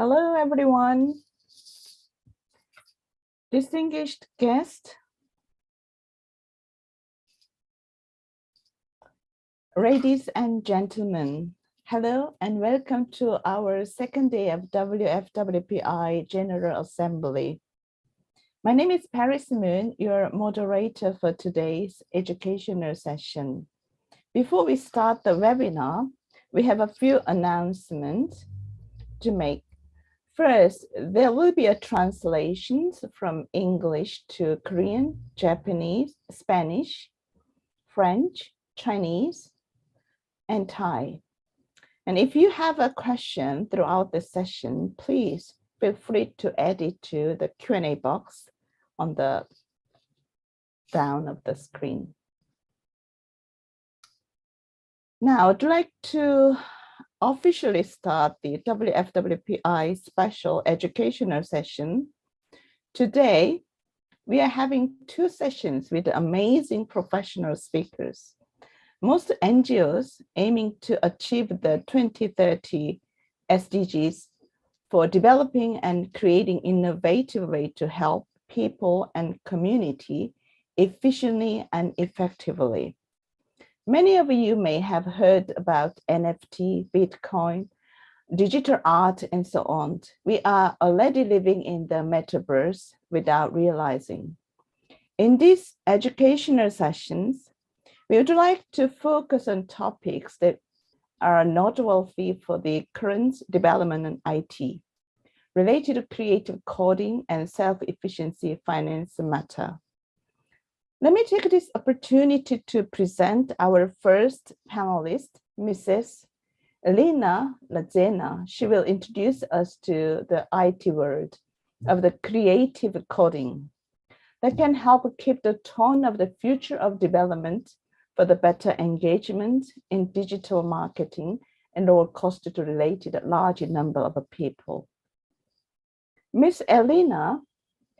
Hello, everyone. Distinguished guests, ladies and gentlemen, hello and welcome to our second day of WFWPI General Assembly. My name is Paris Moon, your moderator for today's educational session. Before we start the webinar, we have a few announcements to make. First, there will be a translation from English to Korean, Japanese, Spanish, French, Chinese, and Thai. And if you have a question throughout the session, please feel free to add it to the Q&A box on the down of the screen. Now, I'd like to officially start the WFWPI special educational session. Today, we are having two sessions with amazing professional speakers. Most NGOs aiming to achieve the 2030 SDGs for developing and creating innovative ways to help people and community efficiently and effectively. Many of you may have heard about NFT, Bitcoin, digital art, and so on. We are already living in the metaverse without realizing. In these educational sessions, we would like to focus on topics that are noteworthy for the current development in IT, related to creative coding and self-efficiency finance matter. Let me take this opportunity to present our first panelist, Mrs. Elina Razena. She will introduce us to the IT world of the creative coding that can help keep the tone of the future of development for the better engagement in digital marketing and lower cost to related a large number of people. Ms. Elina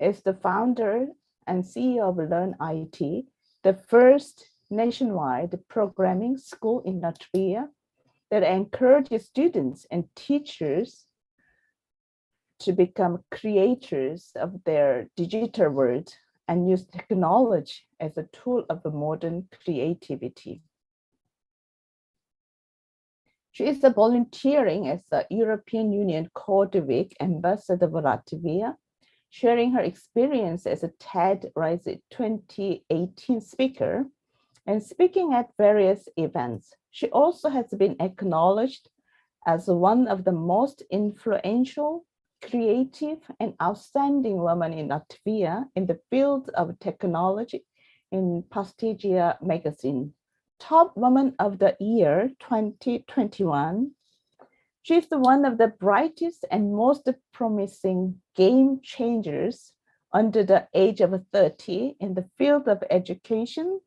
is the founder and CEO of Learn IT, the first nationwide programming school in Latvia that encourages students and teachers to become creators of their digital world and use technology as a tool of the modern creativity. She is volunteering as the European Union Code Week ambassador for Latvia, sharing her experience as a TED Rise 2018 speaker and speaking at various events. She also has been acknowledged as one of the most influential, creative, and outstanding women in Latvia in the field of technology in Prestigia magazine, Top Woman of the Year 2021. She is one of the brightest and most promising game changers under the age of 30 in the field of education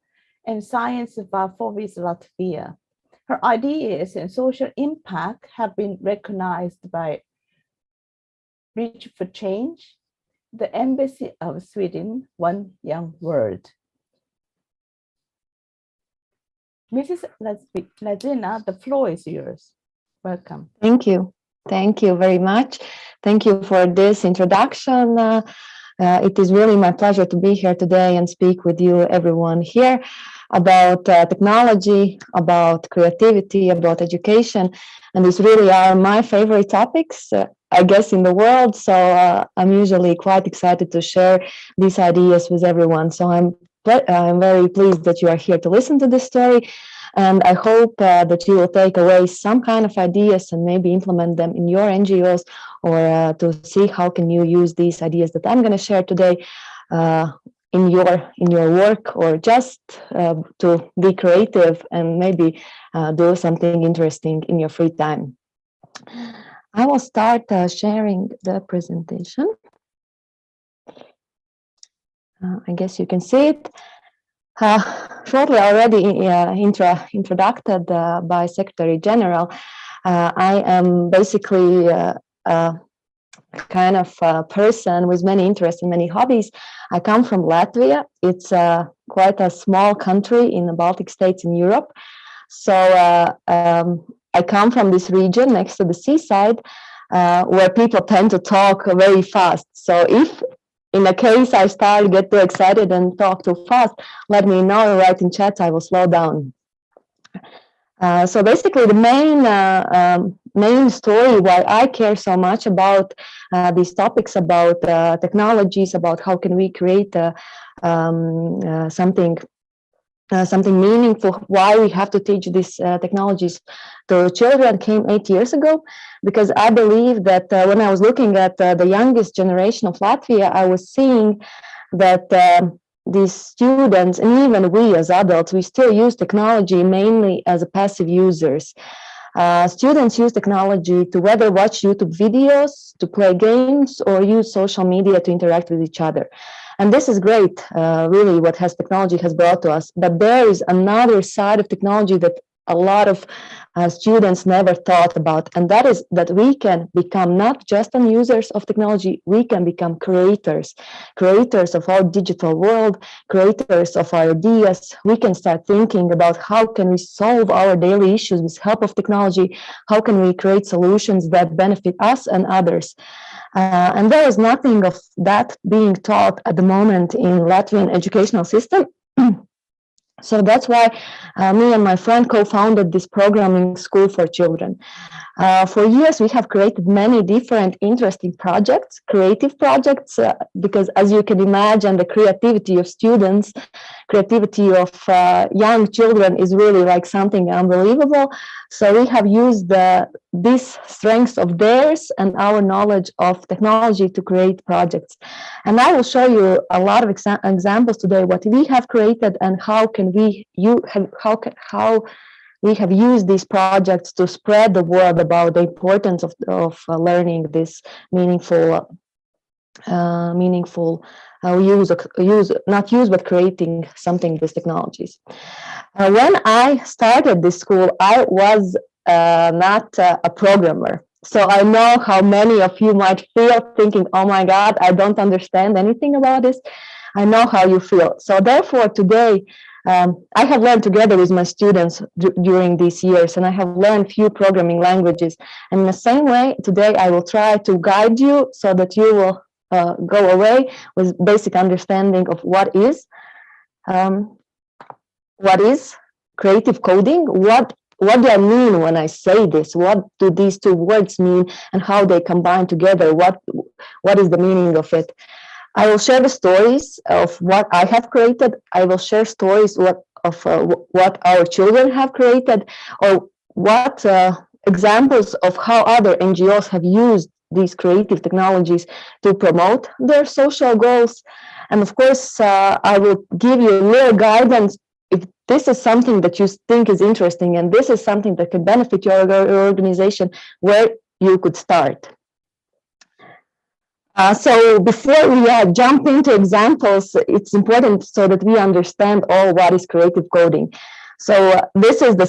and science for Latvia. Her ideas and social impact have been recognized by Reach for Change, the Embassy of Sweden, One Young World. Mrs. Razena, the floor is yours. Welcome. Thank you. Thank you very much. Thank you for this introduction. It is really my pleasure to be here today and speak with you, everyone here, about technology, about creativity, about education. And these really are my favorite topics, I guess, in the world. So I'm usually quite excited to share these ideas with everyone. So I'm very pleased that you are here to listen to this story. And I hope that you will take away some kind of ideas and maybe implement them in your NGOs, or to see how can you use these ideas that I'm going to share today in your work, or just to be creative and maybe do something interesting in your free time. I will start sharing the presentation. I guess you can see it. Shortly already introduced by Secretary General, I am basically a kind of a person with many interests and many hobbies. I come from Latvia. It's quite a small country in the Baltic states in Europe. So I come from this region next to the seaside. where people tend to talk very fast. So if in a case I get too excited and talk too fast, let me know, write in chat, I will slow down. So basically the main story why I care so much about these topics, about technologies, about how can we create something meaningful, why we have to teach these technologies to children, came 8 years ago, because I believe that when I was looking at the youngest generation of Latvia, I was seeing that these students, and even we as adults, we still use technology mainly as a passive users. Students use technology to whether watch YouTube videos, to play games, or use social media to interact with each other. And this is great, really, what technology has brought to us. But there is another side of technology that a lot of students never thought about, and that is that we can become not just users of technology, we can become creators of our digital world, creators of our ideas. We can start thinking about how can we solve our daily issues with help of technology, how can we create solutions that benefit us and others. And there is nothing of that being taught at the moment in Latvian educational system. So that's why me and my friend co-founded this programming school for children. For years, we have created many different interesting projects, creative projects, because as you can imagine, the creativity of students, creativity of young children is really like something unbelievable. So we have used these strengths of theirs and our knowledge of technology to create projects. And I will show you a lot of examples today, what we have created and how we have used these projects to spread the word about the importance of learning this meaningful but creating something with technologies. When I started this school, I was not a programmer. So I know how many of you might feel thinking, oh my God, I don't understand anything about this. I know how you feel. So therefore today, I have learned together with my students during these years, and I have learned few programming languages. And in the same way, today I will try to guide you so that you will go away with basic understanding of what is creative coding, what do I mean when I say this? What do these two words mean and how they combine together? What is the meaning of it? I will share the stories of what I have created. I will share stories of what our children have created, or what examples of how other NGOs have used these creative technologies to promote their social goals. And of course, I will give you a little guidance if this is something that you think is interesting and this is something that could benefit your organization, where you could start. So before we jump into examples, it's important so that we understand all what is creative coding. So this is the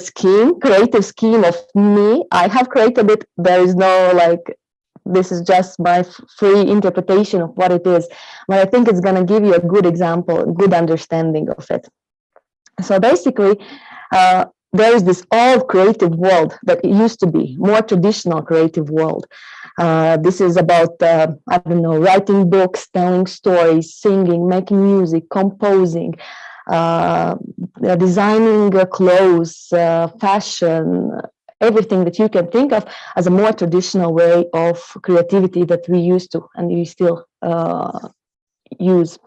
creative scheme of me. I have created it. There is no this is just my free interpretation of what it is. But I think it's going to give you a good example, a good understanding of it. So basically, there is this old creative world that it used to be, more traditional creative world. This is about, I don't know, writing books, telling stories, singing, making music, composing, designing clothes, fashion, everything that you can think of as a more traditional way of creativity that we used to and we still use.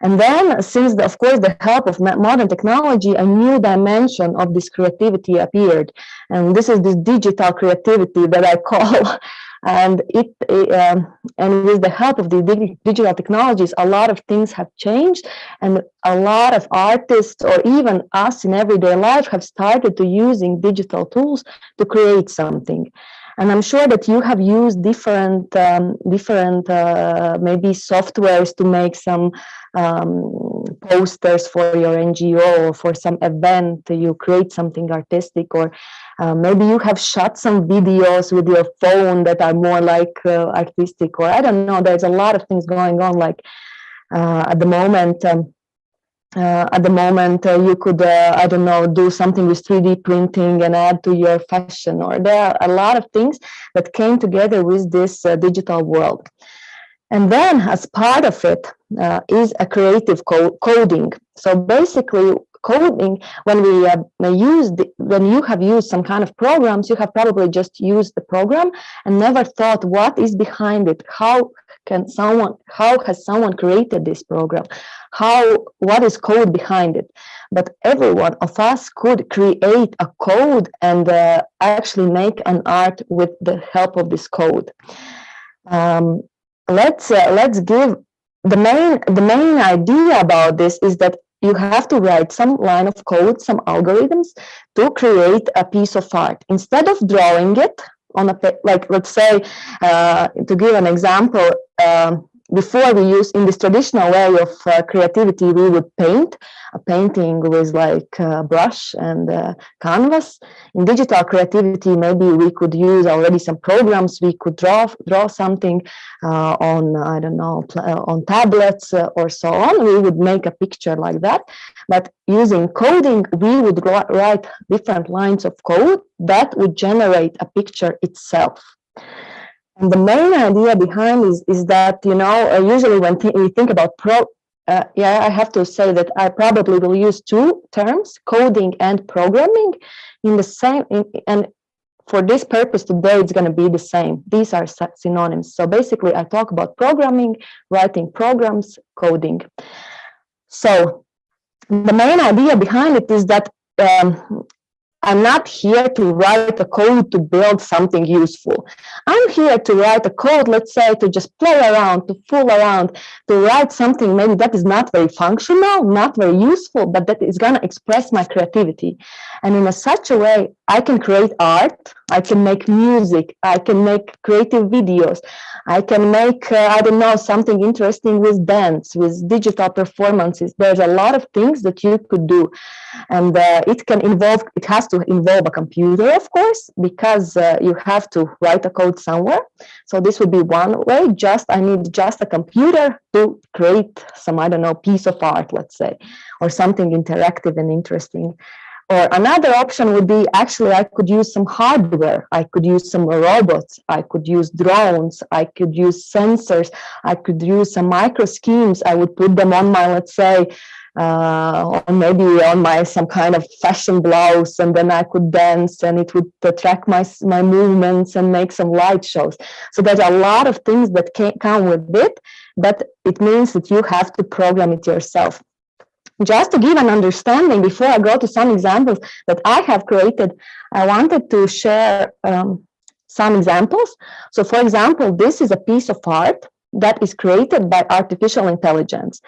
And then, since, of course, the help of modern technology, a new dimension of this creativity appeared. And this is this digital creativity that I call. And with the help of the digital technologies, a lot of things have changed. And a lot of artists, or even us in everyday life, have started to using digital tools to create something. And I'm sure that you have used different maybe softwares to make some posters for your NGO or for some event. You create something artistic, or maybe you have shot some videos with your phone that are more like artistic, or I don't know. There's a lot of things going on at the moment. At the moment, you could, I don't know, do something with 3D printing and add to your fashion, or there are a lot of things that came together with this digital world. And then, as part of it, is a creative coding. So basically, coding, when when you have used some kind of programs, you have probably just used the program and never thought what is behind it. How has someone created this program? What is code behind it? But every one of us could create a code and actually make an art with the help of this code. Let's give the main idea about this is that you have to write some line of code, some algorithms to create a piece of art. Instead of drawing it on like, let's say, to give an example, before we use, in this traditional way of creativity, we would paint. A painting with like brush and canvas. In digital creativity, maybe we could use already some programs. We could draw something on, I don't know, on tablets or so on. We would make a picture like that. But using coding, we would write different lines of code that would generate a picture itself. And the main idea behind is that, you know, usually when we think about I have to say that I probably will use two terms, coding and programming, in the same, and for this purpose today, it's going to be the same. These are synonyms. So basically, I talk about programming, writing programs, coding. So the main idea behind it is that I'm not here to write a code to build something useful. I'm here to write a code, let's say, to just play around, to fool around, to write something maybe that is not very functional, not very useful, but that is going to express my creativity. And in such a way, I can create art, I can make music, I can make creative videos, I can make, I don't know, something interesting with dance, with digital performances. There's a lot of things that you could do. And it has to involve a computer, of course, because you have to write a code somewhere. So this would be one way. I need just a computer to create some, I don't know, piece of art, let's say, or something interactive and interesting. Or another option would be, actually, I could use some hardware. I could use some robots. I could use drones. I could use sensors. I could use some micro schemes. I would put them on my, let's say, or maybe on my some kind of fashion blouse, and then I could dance, and it would track my movements and make some light shows. So there's a lot of things that can come with it, but it means that you have to program it yourself. Just to give an understanding, before I go to some examples that I have created, I wanted to share some examples. So, for example, this is a piece of art that is created by artificial intelligence.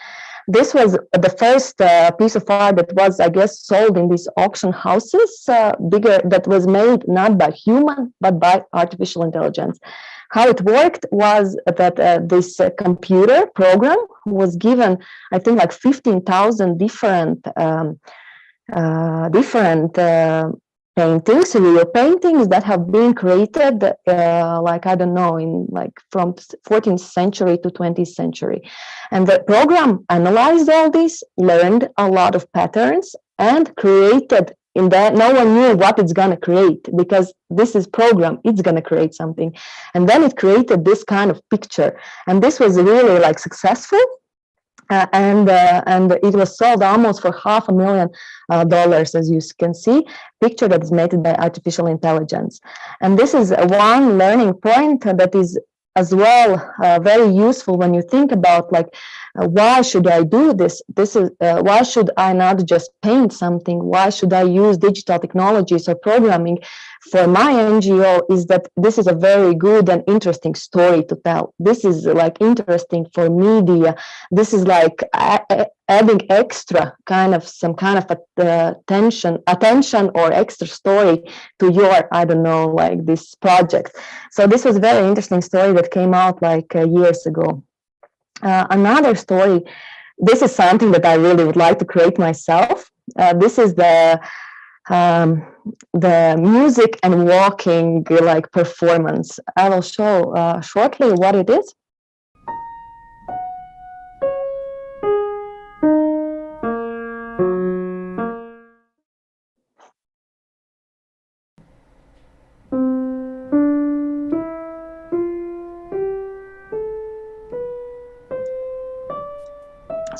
This was the first piece of art that was, I guess, sold in these auction houses, that was made not by human, but by artificial intelligence. How it worked was that this computer program was given, I think, like 15,000 different paintings, real paintings that have been created, like, I don't know, in like from 14th century to 20th century. And the program analyzed all this, learned a lot of patterns, and created. In that, no one knew what it's going to create, because this is program, it's going to create something. And then it created this kind of picture. And this was really like successful. And it was sold almost for $500,000, as you can see, picture that is made by artificial intelligence. And this is one learning point that is as well very useful when you think about, like, why should I do this? Why should I not just paint something? Why should I use digital technologies or programming? For my NGO, is that this is a very good and interesting story to tell. This is like interesting for media. This is like adding extra some kind of attention or extra story to your, I don't know, like this project. So this was a very interesting story that came out like years ago. Another story, this is something that I really would like to create myself. This is the music and walking like performance. I will show shortly what it is.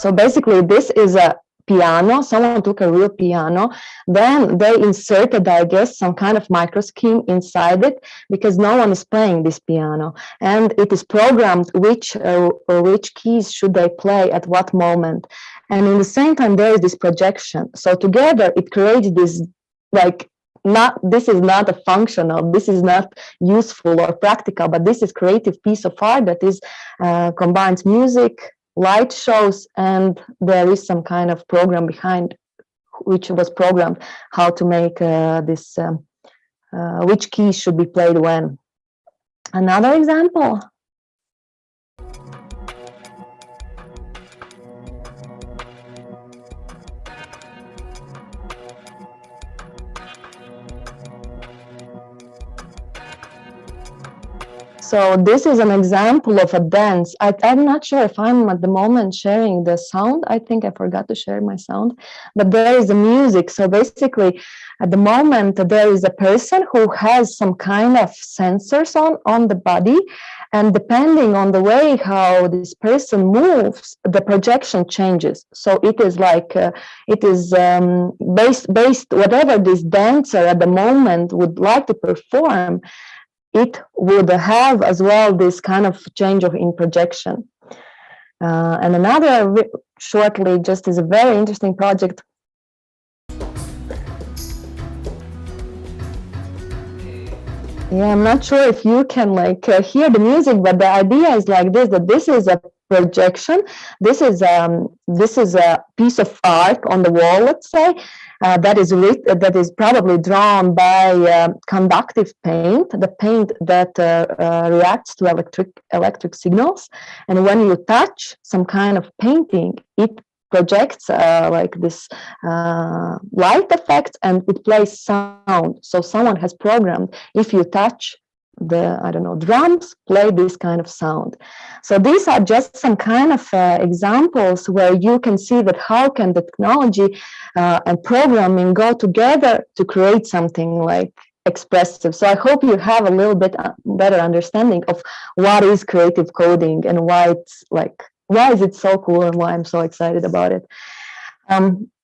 So basically, this is a piano. Someone took a real piano, then they inserted, I guess, some kind of micro scheme inside it, because no one is playing this piano, and it is programmed which keys should they play at what moment. And in the same time, there is this projection. So together it creates this, like, this is not a functional, this is not useful or practical, but this is creative piece of art that is combines music, light shows, and there is some kind of program behind, which was programmed how to make this, which keys should be played when. Another example. So this is an example of a dance. I'm not sure if I'm at the moment sharing the sound. I think I forgot to share my sound, but there is a music. So basically, at the moment, there is a person who has some kind of sensors on the body, and depending on the way how this person moves, the projection changes. So it is like, it is based whatever this dancer at the moment would like to perform, it would have as well this kind of change in projection. And another, shortly, just is a very interesting project. Yeah, I'm not sure if you can hear the music, but the idea is like this, that this is a projection. This is a piece of art on the wall, let's say, that is probably drawn by conductive paint, the paint that reacts to electric signals. And when you touch some kind of painting, it projects like this light effect, and it plays sound. So someone has programmed, if you touch the, I don't know, drums, play this kind of sound. So these are just some kind of examples where you can see that how can the technology and programming go together to create something like expressive. So I hope you have a little bit better understanding of what is creative coding and why it's like, why is it so cool and why I'm so excited about it.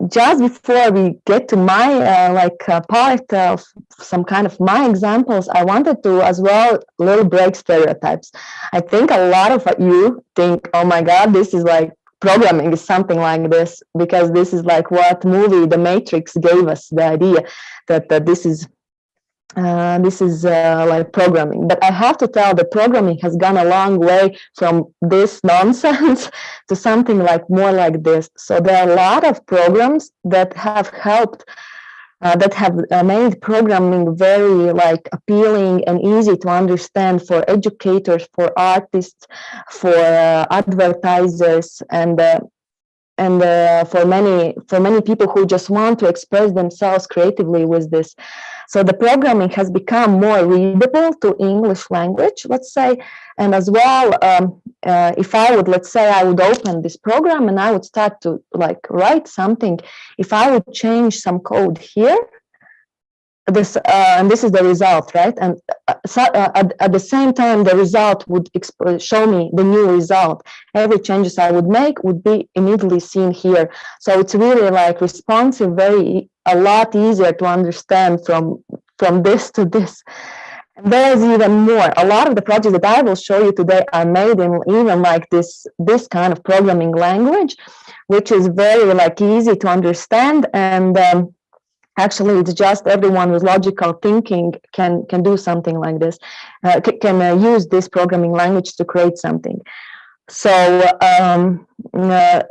Just before we get to my part of some kind of my examples, I wanted to as well little break stereotypes. I think a lot of you think, oh my God, this is like programming is something like this, because this is like what movie The Matrix gave us the idea that this is like programming. But I have to tell that programming has gone a long way from this nonsense to something like more like this. So there are a lot of programs that have helped, that have made programming very like appealing and easy to understand for educators, for artists, for advertisers, and for many people who just want to express themselves creatively with this. So the programming has become more readable to English language, let's say, and as well, if I would, let's say, I would open this program and I would start to like write something. If I would change some code here, this and this is the result, right? And at the same time, the result would show me the new result. Every changes I would make would be immediately seen here. So it's really like responsive, a lot easier to understand from this to this. And there's even more. A lot of the projects that I will show you today are made in even like this kind of programming language, which is very like easy to understand. And actually, it's just everyone with logical thinking can do something like this, can use this programming language to create something. So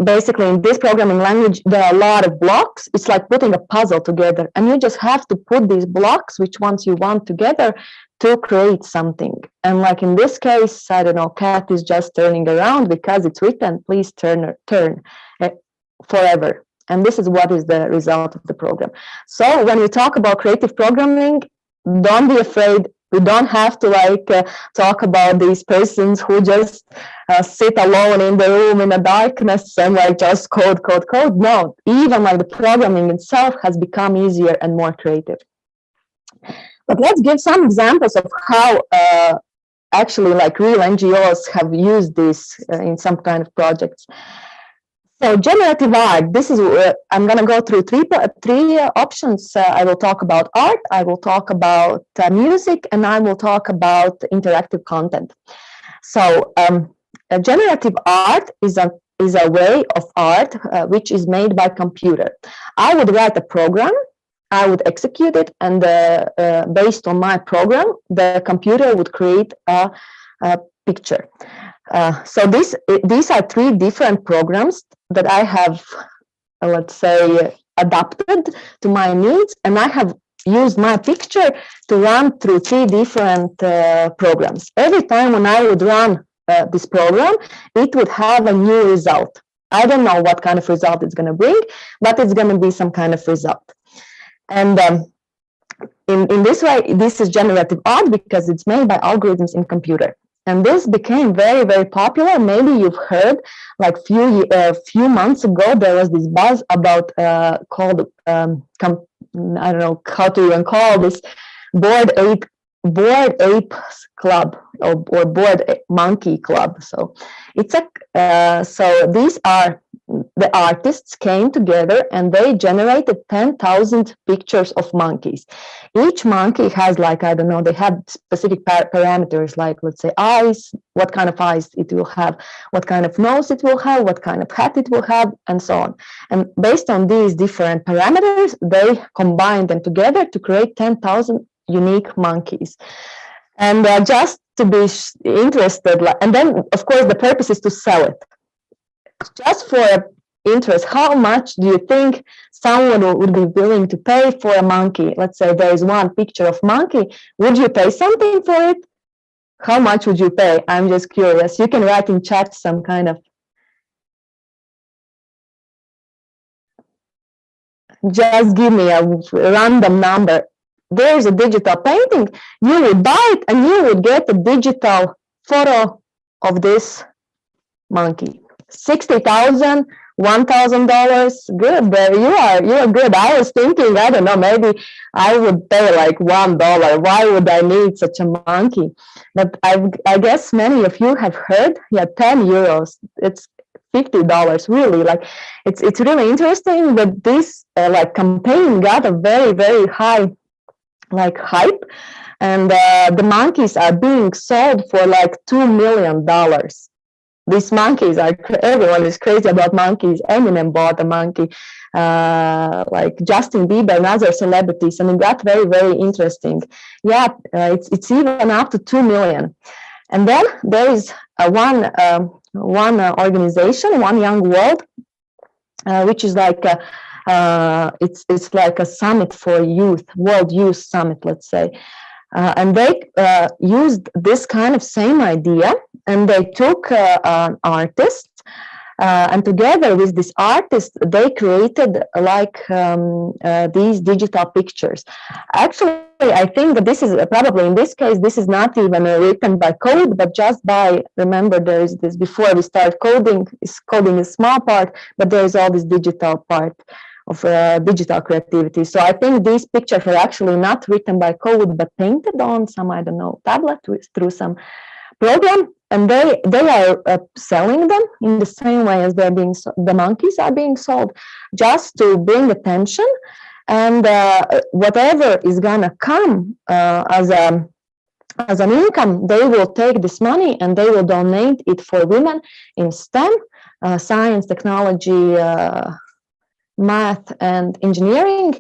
basically, in this programming language, there are a lot of blocks. It's like putting a puzzle together, and you just have to put these blocks, which ones you want together, to create something. And like in this case, I don't know, cat is just turning around because it's written, please turn forever. And this is what is the result of the program. So when we talk about creative programming, don't be afraid. We don't have to talk about these persons who just sit alone in the room in the darkness and just code. No, even the programming itself has become easier and more creative. But let's give some examples of how actually real NGOs have used this in some kind of projects. So generative art, this is, I'm going to go through three options. I will talk about art, I will talk about music, and I will talk about interactive content. So generative art is a way of art which is made by computer. I would write a program, I would execute it, and based on my program, the computer would create a picture. So these are three different programs that I have, let's say, adapted to my needs, and I have used my picture to run through three different programs. Every time when I would run this program, it would have a new result. I don't know what kind of result it's going to bring, but it's going to be some kind of result. And in this way, this is generative art because it's made by algorithms in computer. And this became very, very popular. Maybe you've heard, like few months ago, there was this buzz about called I don't know how to even call this, Bored Ape Club or Bored Monkey Club. So it's so these are the artists came together and they generated 10,000 pictures of monkeys. Each monkey has, like, I don't know, they have specific parameters, like, let's say, eyes, what kind of eyes it will have, what kind of nose it will have, what kind of hat it will have, and so on. And based on these different parameters, they combine them together to create 10,000 unique monkeys. And just to be interested, and then, of course, the purpose is to sell it. Just for interest, how much do you think someone would be willing to pay for a monkey? Let's say there is one picture of monkey. Would you pay something for it? How much would you pay? I'm just curious. You can write in chat some kind of. Just give me a random number. There's a digital painting. You would buy it and you would get a digital photo of this monkey. $60,000, $1,000. Good, there you are. You are good. I was thinking, I don't know, maybe I would pay like $1. Why would I need such a monkey? But I guess many of you have heard, yeah, 10 euros. It's $50. Really, like it's really interesting that this like campaign got a very, very high like hype, and the monkeys are being sold for like $2 million. These monkeys are, everyone is crazy about monkeys. Eminem bought a monkey, like Justin Bieber and other celebrities, and it got very, very interesting. Yeah, it's even up to 2 million. And then there is one organization, One Young World, which is like it's like a summit for youth, World Youth Summit, let's say. And they used this kind of same idea, and they took an artist, and together with this artist, they created like these digital pictures. Actually, I think that this is probably, in this case, this is not even written by code, but just by, remember, there is this, before we start coding is a small part, but there is all this digital part of digital creativity. So I think these pictures are actually not written by code, but painted on some, I don't know, tablet through some program, and they are selling them in the same way as they're being the monkeys are being sold, just to bring attention, and whatever is gonna come as an income, they will take this money and they will donate it for women in STEM, science, technology, math, and engineering,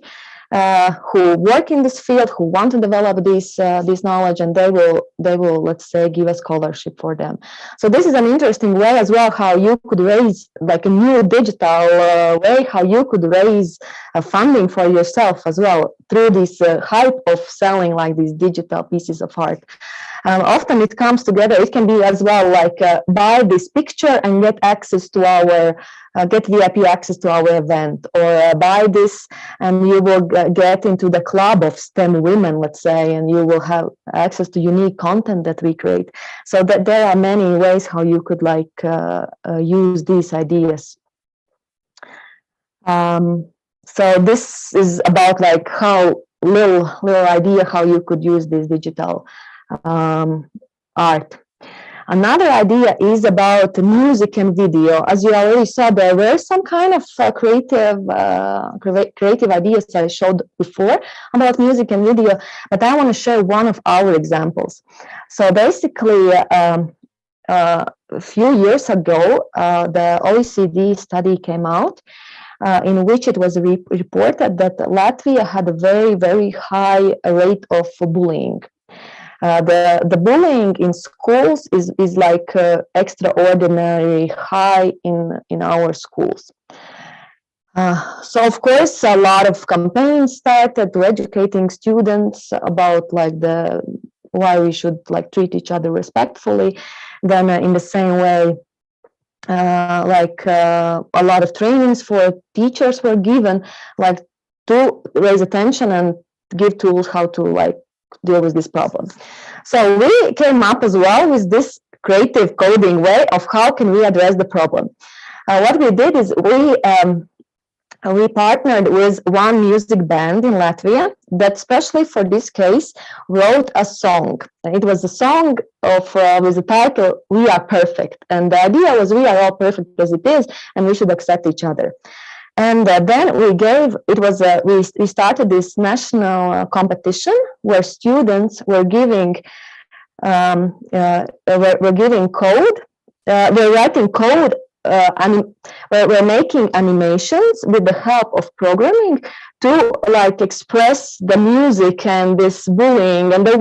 who work in this field, who want to develop this knowledge, and they will, let's say, give a scholarship for them. So this is an interesting way as well, how you could raise, like, a new digital way, how you could raise funding for yourself as well through this hype of selling like these digital pieces of art. Often it comes together. It can be as well like buy this picture and get access to our get VIP access to our event, or buy this and you will get into the club of STEM women, let's say, and you will have access to unique content that we create. So that there are many ways how you could like use these ideas. So this is about like how little idea how you could use this digital art. Another idea is about music and video. As you already saw, there were some kind of creative ideas that I showed before about music and video, but I want to share one of our examples. So basically, a few years ago, the OECD study came out in which it was reported that Latvia had a very, very high rate of bullying. The bullying in schools is like extraordinary high in our schools. So of course, a lot of campaigns started to educating students about like why we should like treat each other respectfully. Then in the same way, a lot of trainings for teachers were given, like to raise attention and give tools how to like deal with this problem. So we came up as well with this creative coding way of how can we address the problem. What we did is we partnered with one music band in Latvia that especially for this case wrote a song. It was a song of with the title "We Are Perfect," and the idea was we are all perfect as it is, and we should accept each other. And then we started this national competition where students were giving code. We're writing code. We're making animations with the help of programming to like express the music and this bullying and the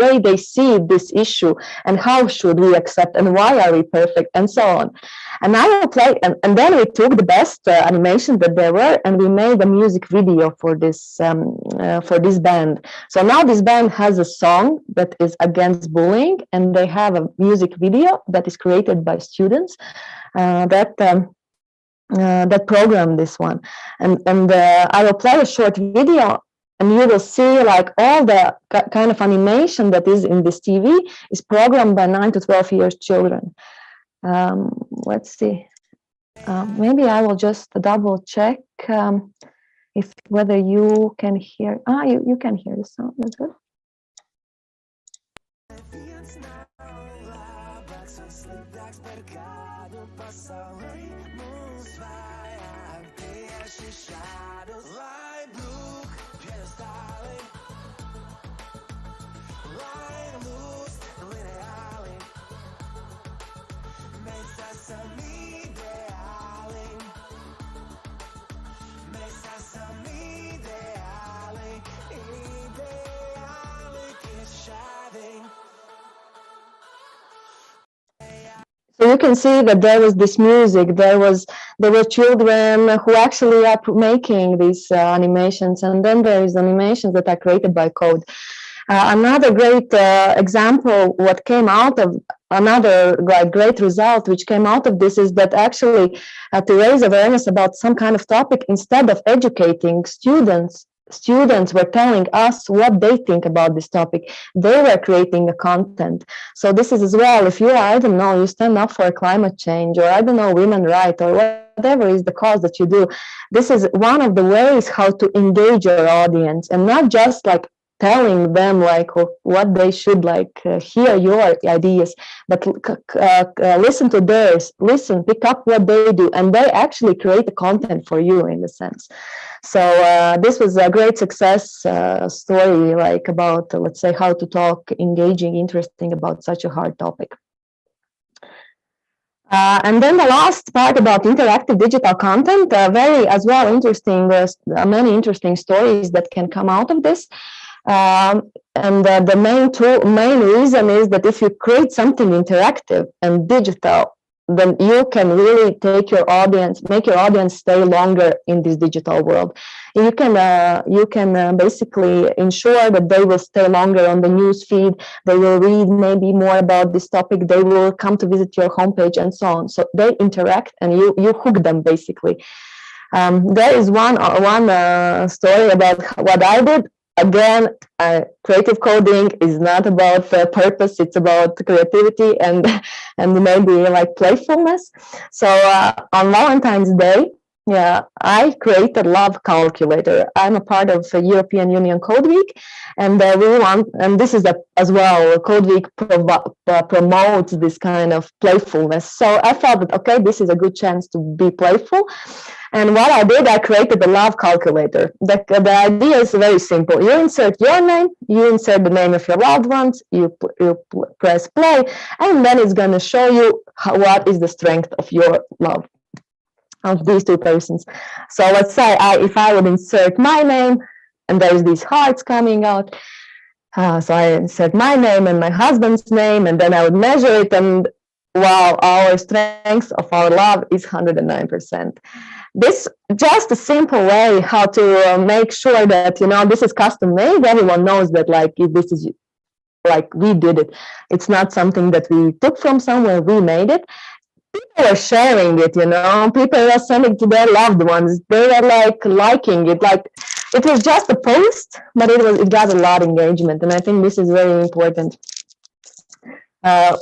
way they see this issue and how should we accept and why are we perfect and so on. And I applied, and then we took the best animations that there were, and we made a music video for this band. So now this band has a song that is against bullying, and they have a music video that is created by students that program this one. And I will play a short video, and you will see like all the kind of animation that is in this TV is programmed by 9 to 12 years children. Let's see. Maybe I will just double check if whether you can hear. You can hear the sound. That's good. So you can see that there was this music, there were children who actually are making these animations, and then there is animations that are created by code. Another great example, what came out of another great result which came out of this is that actually to raise awareness about some kind of topic, instead of educating students were telling us what they think about this topic. They were creating a content. So this is as well, if you are, I don't know, you stand up for climate change, or I don't know, women's rights, or whatever is the cause that you do, this is one of the ways how to engage your audience, and not just like telling them like what they should like hear your ideas, but listen to theirs, pick up what they do, and they actually create the content for you in a sense. So this was a great success story, like about let's say how to talk engaging, interesting about such a hard topic. And then the last part about interactive digital content, very as well interesting, many interesting stories that can come out of this. And the main reason is that if you create something interactive and digital, then you can really make your audience stay longer in this digital world. You can basically ensure that they will stay longer on the news feed. They will read maybe more about this topic. They will come to visit your homepage and so on. So they interact, and you hook them basically. There is one story about what I did. Again, creative coding is not about purpose, it's about creativity and maybe like playfulness. So on Valentine's Day, Yeah, I created Love Calculator. I'm a part of the European Union Code Week, and we want, and this is as well, Code Week promotes this kind of playfulness. So I thought that, okay, this is a good chance to be playful. And what I did, I created the Love Calculator. The idea is very simple. You insert your name, you insert the name of your loved ones, you press play, and then it's going to show you what is the strength of your love of these two persons. So let's say if I would insert my name, and there's these hearts coming out. So I insert my name and my husband's name, and then I would measure it, and wow, our strength of our love is 109%. This just a simple way how to make sure that, this is custom made. Everyone knows that, like, if this is like we did it, it's not something that we took from somewhere, we made it. People are sharing it, people are sending to their loved ones. They are like liking it. Like, it was just a post, but it got a lot of engagement. And I think this is very important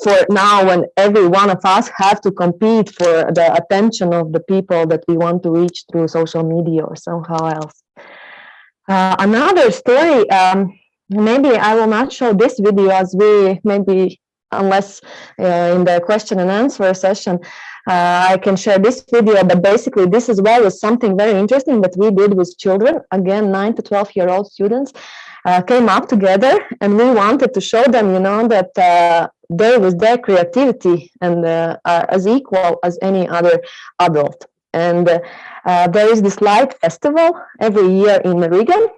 for now, when every one of us have to compete for the attention of the people that we want to reach through social media or somehow else. Another story, maybe I will not show this video as we maybe, unless in the question and answer session, I can share this video, but basically this as well is something very interesting that we did with children. Again, 9 to 12-year-old students came up together, and we wanted to show them, that they, with their creativity, and are as equal as any other adult. And there is this light festival every year in Riga,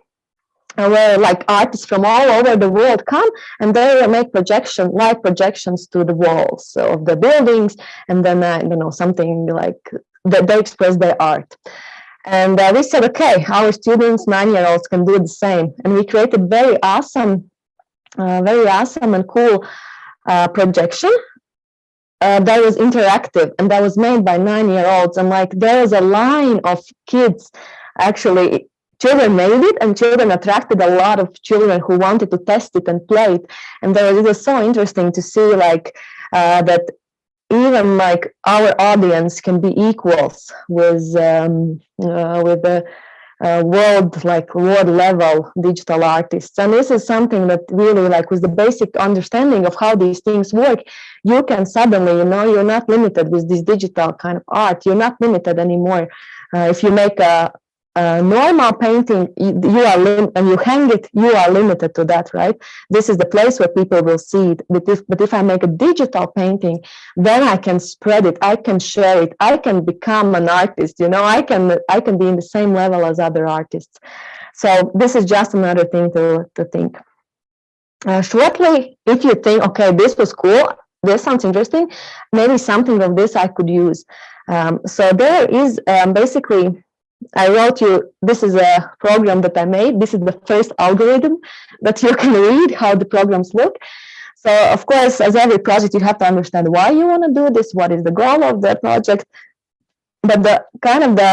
where like artists from all over the world come, and they make light projections to the walls of the buildings, and then I don't know, something like that they express their art. And we said, okay, our students, 9-year-olds, can do the same, and we created very awesome and cool projection that was interactive, and that was made by 9-year-olds. And like, there was a line of kids, actually. Children made it, and children attracted a lot of children who wanted to test it and play it. And it was so interesting to see, like, that even like our audience can be equals with the world level digital artists. And this is something that really, like, with the basic understanding of how these things work, you can suddenly, you're not limited with this digital kind of art. You're not limited anymore. If you make a normal painting, you are and you hang it, you are limited to that, right? This is the place where people will see it. But if I make a digital painting, then I can spread it, I can share it, I can become an artist. I can be in the same level as other artists. So this is just another thing to think. Shortly, if you think, okay, this was cool, this sounds interesting, maybe something of this I could use. So there is basically, I wrote you, this is a program that I made. This is the first algorithm that you can read how the programs look. So, of course, as every project, you have to understand why you want to do this, what is the goal of the project. But the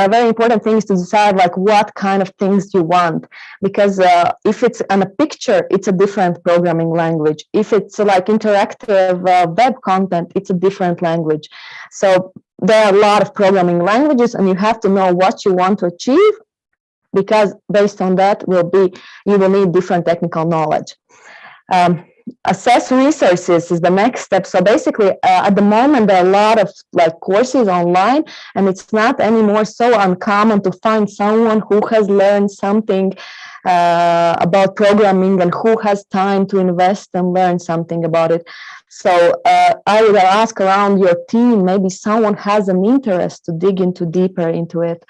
very important thing is to decide, like, what kind of things you want. Because if it's on a picture, it's a different programming language. If it's like interactive web content, it's a different language. So there are a lot of programming languages, and you have to know what you want to achieve, because based on that you will need different technical knowledge. Assess resources is the next step. So basically, at the moment, there are a lot of like courses online, and it's not anymore so uncommon to find someone who has learned something about programming and who has time to invest and learn something about it. So I would ask around your team, maybe someone has an interest to dig deeper into it.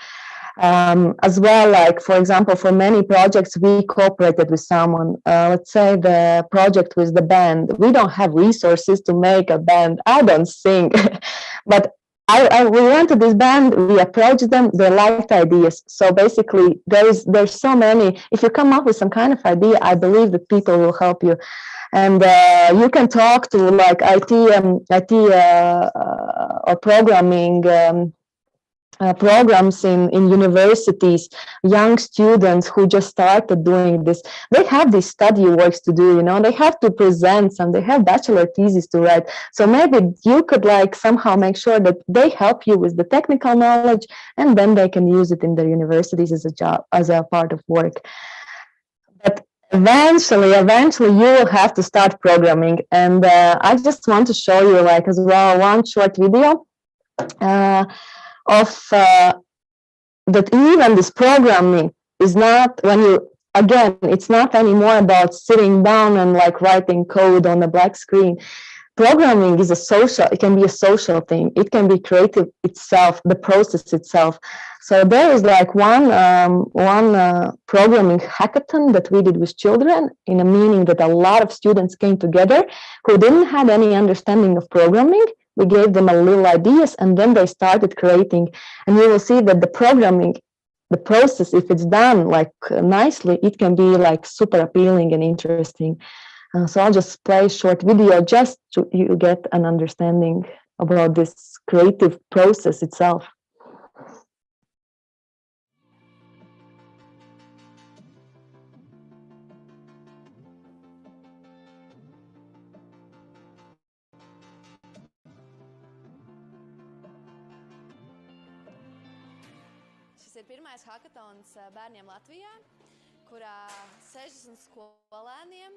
As well, like, for example, for many projects, we cooperated with someone. Let's say the project with the band. We don't have resources to make a band. I don't sing, but we went to this band, we approached them, they liked ideas. So basically, there's so many. If you come up with some kind of idea, I believe that people will help you. And you can talk to like IT or programming programs in universities, young students who just started doing this, they have these study works to do, they have to present some, they have bachelor theses to write. So maybe you could like somehow make sure that they help you with the technical knowledge, and then they can use it in their universities as a job, as a part of work. But eventually you will have to start programming. And I just want to show you like as well one short video of that even this programming is not, when you, again, it's not anymore about sitting down and like writing code on a black screen. Programming is it can be a social thing. It can be creative itself, the process itself. So there is like one programming hackathon that we did with children, in a meaning that a lot of students came together who didn't have any understanding of programming. We gave them a little ideas, and then they started creating. And you will see that the programming, the process, if it's done like nicely, it can be like super appealing and interesting. So I'll just play a short video just to you get an understanding about this creative process itself. Šis ir pirmais hackathons bērniem Latvijā, kurā 60 skolēniem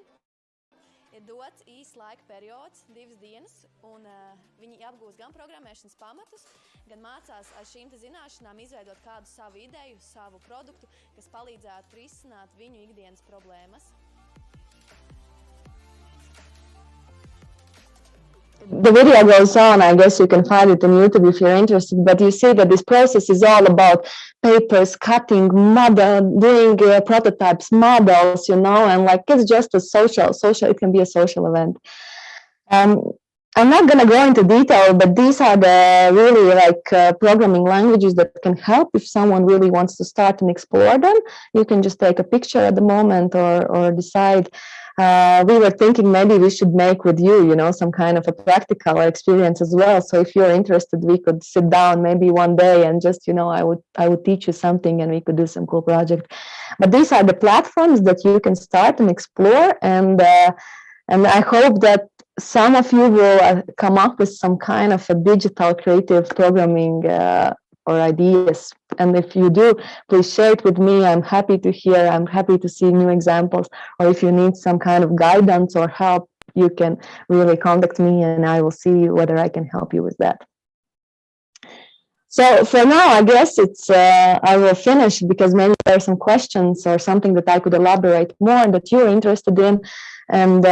ir dots īsts laika periods, 2 dienas, un viņi apgūst gan programmēšanas pamatus, gan mācās ar šīm zināšanām izveidot kādu savu ideju, savu produktu, kas palīdzētu risināt viņu ikdienas problēmas. The video goes on. I guess you can find it on YouTube if you're interested, but you see that this process is all about papers, cutting, doing prototypes, models, and like it's just a social, it can be a social event. I'm not going to go into detail, but these are the really like programming languages that can help if someone really wants to start and explore them. You can just take a picture at the moment or decide. We were thinking maybe we should make with you, some kind of a practical experience as well. So if you're interested, we could sit down maybe one day and just, I would teach you something and we could do some cool project. But these are the platforms that you can start and explore. And I hope that some of you will come up with some kind of a digital creative programming or ideas. And if you do, please share it with me. I'm happy to hear. I'm happy to see new examples. Or if you need some kind of guidance or help, you can really contact me and I will see whether I can help you with that. So for now, I guess I will finish because maybe there are some questions or something that I could elaborate more that you're interested in. And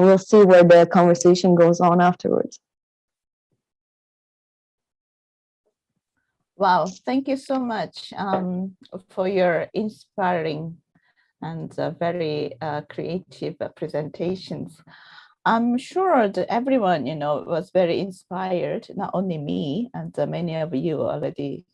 we'll see where the conversation goes on afterwards. Wow, thank you so much for your inspiring and very creative presentations. I'm sure that everyone, was very inspired, not only me and many of you already,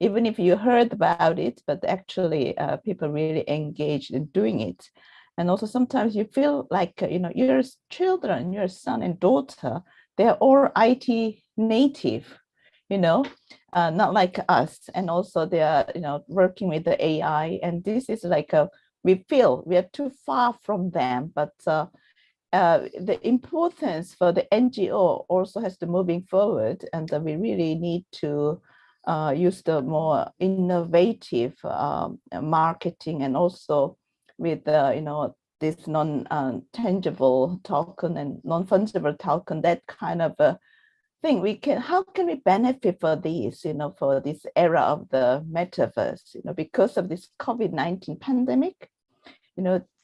even if you heard about it, but actually people really engaged in doing it. And also sometimes you feel like, your children, your son and daughter, they're all IT native, not like us. And also they are, working with the AI. And this is like, we feel we are too far from them, but the importance for the NGO also has to moving forward. And we really need to use the more innovative marketing, and also with this non-tangible token and non-fungible token, that kind of thing. How can we benefit for these, for this era of the metaverse, because of this COVID-19 pandemic,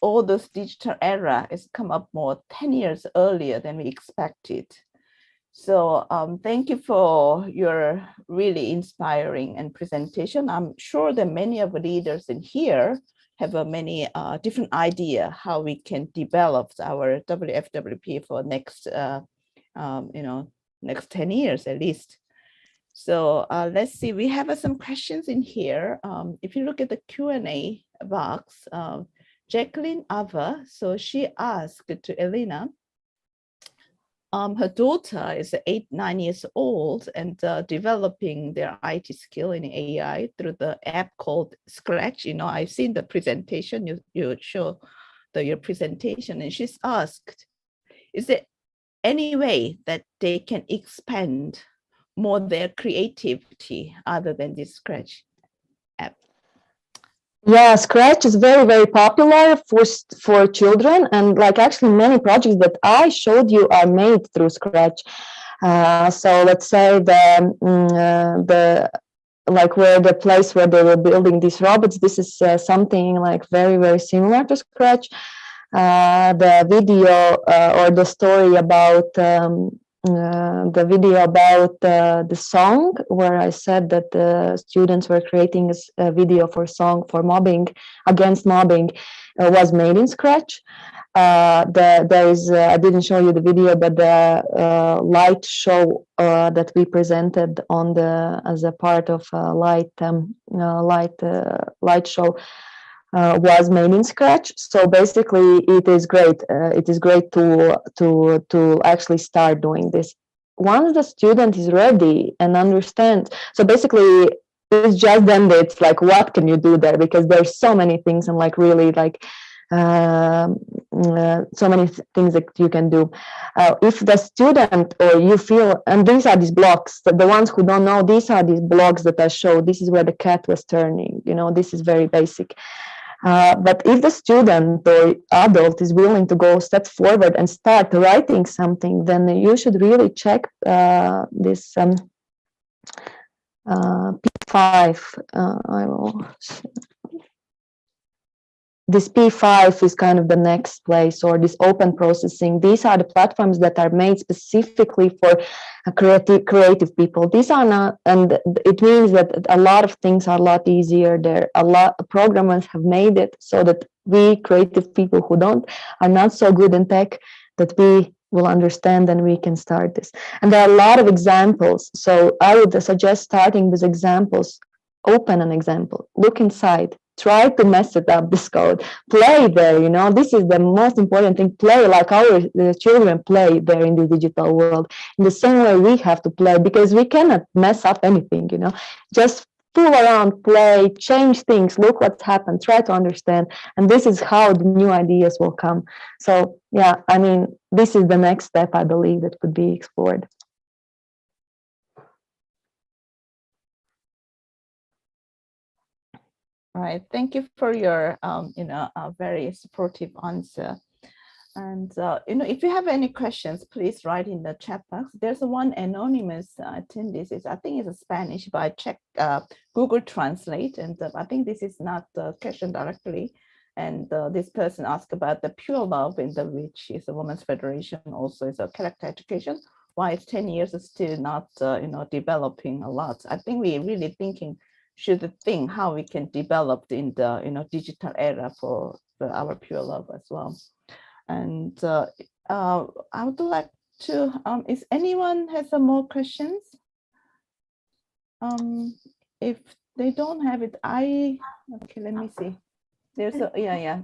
all those digital era has come up more 10 years earlier than we expected. So thank you for your really inspiring and presentation. I'm sure that many of the leaders in here have many different idea how we can develop our WFWP for next, next 10 years at least. So let's see, we have some questions in here. If you look at the Q&A box, Jacqueline Ava, so she asked to Elina, her daughter is 8-9 years old and developing their IT skill in AI through the app called Scratch. You know, I've seen the presentation, you show your presentation, and she's asked, is there any way that they can expand more their creativity other than this Scratch app? Yeah, Scratch is very, very popular for children, and like actually many projects that I showed you are made through Scratch. So let's say the like where the place where they were building these robots, this is something like very, very similar to Scratch. The video or the story about the video about the song, where I said that the students were creating a video for song for mobbing, against mobbing, was made in Scratch. There is I didn't show you the video, but the light show that we presented on the as a part of light show was made in Scratch. So basically, it is great. It is great to actually start doing this. Once the student is ready and understands, so basically, it's just then that it's like, what can you do there? Because there's so many things and like really like so many things that you can do. If the student or you feel, and these are these blocks, the ones who don't know, these are these blocks that I showed. This is where the cat was turning. You know, this is very basic. But if the student or adult is willing to go steps forward and start writing something, then you should really check this P5. I will. This P5 is kind of the next place, or this open processing. These are the platforms that are made specifically for creative people. These are not, and it means that a lot of things are a lot easier there. A lot of programmers have made it so that we creative people who are not so good in tech, that we will understand and we can start this. And there are a lot of examples. So I would suggest starting with examples. Open an example, look inside, try to mess it up, this code, play there, you know, this is the most important thing. Play like the children play there in the digital world. In the same way we have to play, because we cannot mess up anything, you know, just fool around, play, change things, look what's happened, try to understand. And this is how the new ideas will come. So yeah, I mean, this is the next step, I believe, that could be explored. All right, thank you for your, very supportive answer. And, if you have any questions, please write in the chat box. There's one anonymous attendee. I think it's a Spanish, but I checked Google Translate, and I think this is not the question directly. And this person asked about the pure love, in which is a Women's Federation, also is a character education. Why it's 10 years is still not, developing a lot. I think we're really thinking, should think how we can develop in the digital era for our pure love as well. And I would like to, is anyone has some more questions? If they don't have it, okay, let me see. There's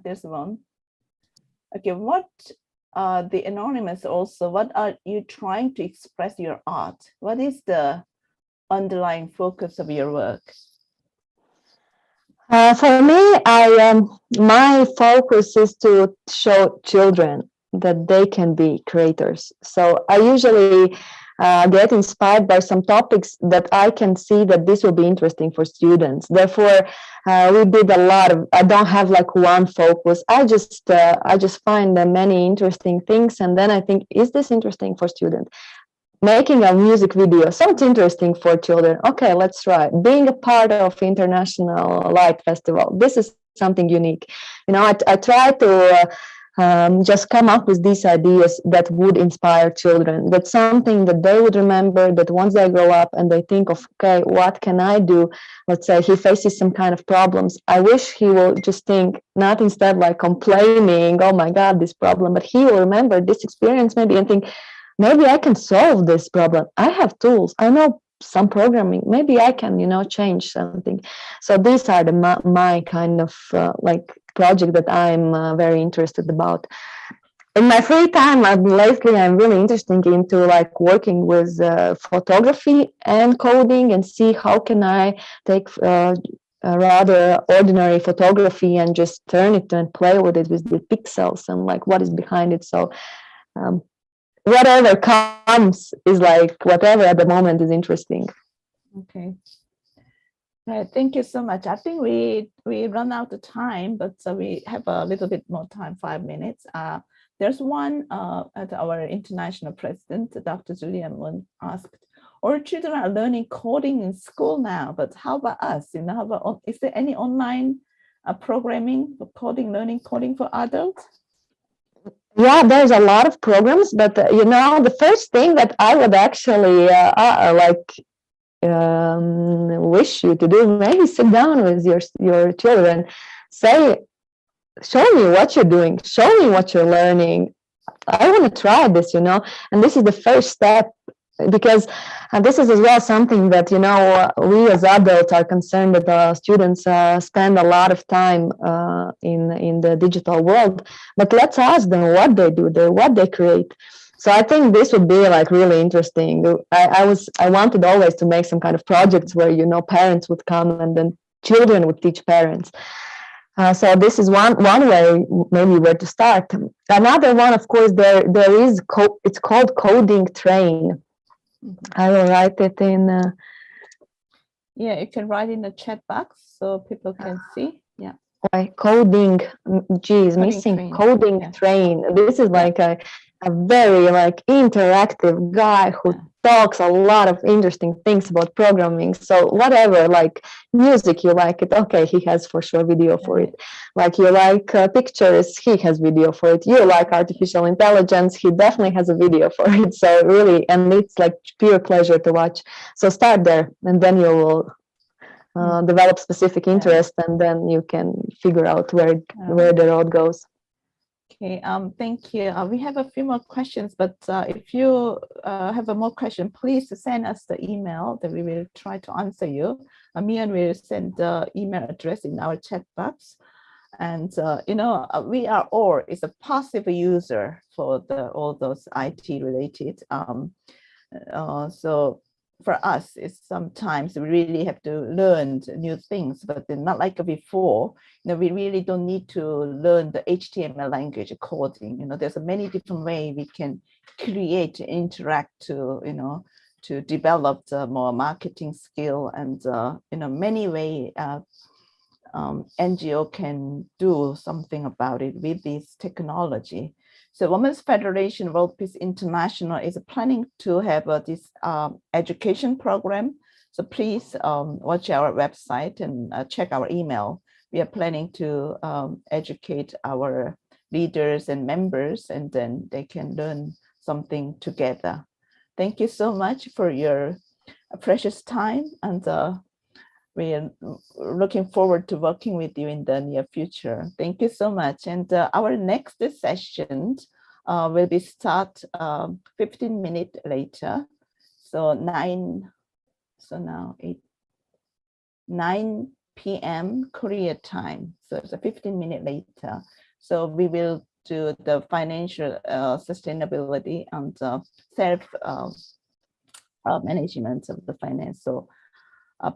there's one. Okay, what the anonymous also, what are you trying to express your art? What is the underlying focus of your work? For me, my focus is to show children that they can be creators. So I usually get inspired by some topics that I can see that this will be interesting for students. Therefore, we did a lot of, I don't have like one focus. I just find many interesting things, and then I think, is this interesting for students? Making a music video sounds interesting for children. Okay, let's try. Being a part of International Light Festival, this is something unique. You know, I try to just come up with these ideas that would inspire children. That's something that they would remember, that once they grow up and they think of, okay, what can I do? Let's say he faces some kind of problems. I wish he will just think, not instead like complaining, oh my God, this problem, but he will remember this experience maybe and think, maybe I can solve this problem. I have tools. I know some programming. Maybe I can, change something. So these are my kind of like project that I'm very interested about. in my free time, lately I'm really interested into like working with photography and coding, and see how can I take a rather ordinary photography and just turn it and play with it with the pixels and like what is behind it. So whatever comes is like whatever at the moment is interesting. Okay. Thank you so much. I think we run out of time, but we have a little bit more time, 5 minutes. There's one at our international president, Dr. Julia Moon, asked, our children are learning coding in school now, but how about us? You know, how about, is there any online programming for coding, learning coding for adults? Yeah, there's a lot of programs, but you know, the first thing that I would actually wish you to do, maybe sit down with your children, say, show me what you're doing, show me what you're learning. I want to try this, you know, and this is the first step, because this is as well something that, you know, we as adults are concerned that students spend a lot of time in the digital world, but let's ask them what they do, what they create. So I think this would be like really interesting. I wanted always to make some kind of projects where, you know, parents would come and then children would teach parents. So this is one way, maybe where to start. Another one, of course, there is it's called Coding Train. I will write it in. Yeah, you can write in the chat box so people can see. Yeah. Coding. Geez, missing train. Coding Train. This is like a very like interactive guy who talks a lot of interesting things about programming. So whatever, like music, you like it, okay, he has for sure video for it. Like you like pictures, he has video for it. You like artificial intelligence, he definitely has a video for it. So really, and it's like pure pleasure to watch. So start there, and then you will develop specific interest, and then you can figure out where the road goes. Okay, thank you. We have a few more questions, but if you have a more question, please send us the email that we will try to answer you. Mian will send the email address in our chat box. And, you know, we are all is a passive user for all those IT related. So for us, it's sometimes we really have to learn new things, but not like before. You know, we really don't need to learn the HTML language coding. You know, there's many different ways we can create, interact to, you know, to develop the more marketing skill, and you know, many ways NGO can do something about it with this technology. So Women's Federation World Peace International is planning to have this education program. So please watch our website and check our email. We are planning to educate our leaders and members, and then they can learn something together. Thank you so much for your precious time, and we are looking forward to working with you in the near future. Thank you so much. And our next session will be start 15 minutes later. So 9 p.m. Korea time. So it's a 15-minute later. So we will do the financial sustainability and self management of the finance. So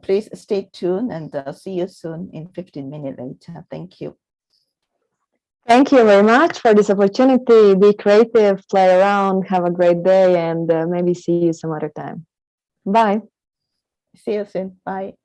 please stay tuned, and see you soon in 15 minutes later. Thank you. Thank you very much for this opportunity. Be creative, play around, have a great day, and maybe see you some other time. Bye. See you soon. Bye.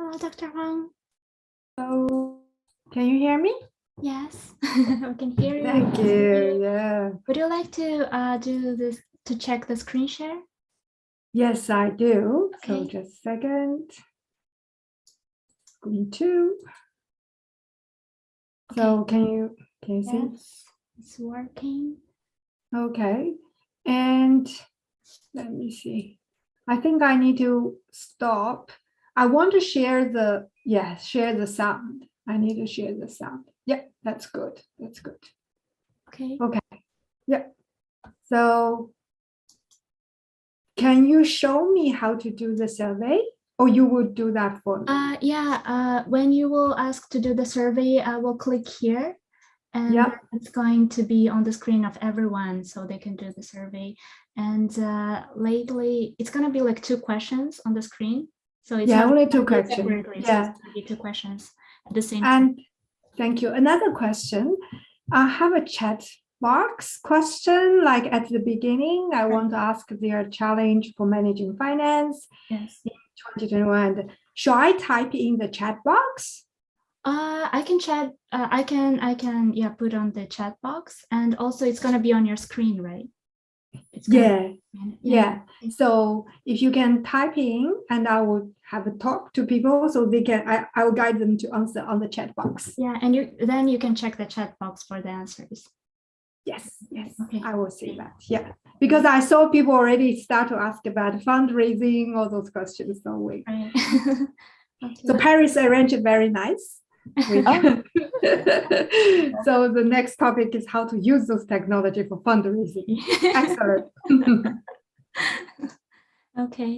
Hello, Dr. Huang. So, can you hear me? Yes, I can hear you. Thank you. Yeah. Would you like to do this to check the screen share? Yes, I do. So Okay. just a second. Screen 2. So can you see? Yes, it's working. Okay. And let me see. I think I need to stop. I want to share the share the sound. I need to share the sound. Yeah, that's good. That's good. Okay. Okay. Yeah. So can you show me how to do the survey? Or you would do that for me? When you will ask to do the survey, I will click here, and Yeah. it's going to be on the screen of everyone so they can do the survey. And lately, it's going to be like 2 questions on the screen. So it's not only 2 gonna be questions. separately, so Yeah. it's going to be 2 questions at the same time. And thank you. Another question. I have a chat box question, like at the beginning, I want to ask their challenge for managing finance Yes. in 2021. Should I type in the chat box? I can chat. I can put on the chat box, and also it's gonna be on your screen, right? It's gonna Yeah. So if you can type in, and I will have a talk to people so they can. I will guide them to answer on the chat box. Yeah, and then you can check the chat box for the answers. Yes. Okay. I will see that. Yeah, because I saw people already start to ask about fundraising, all those questions. So we. Right. Okay. So Paris arranged it very nice. So the next topic is how to use those technology for fundraising. Excellent. Okay,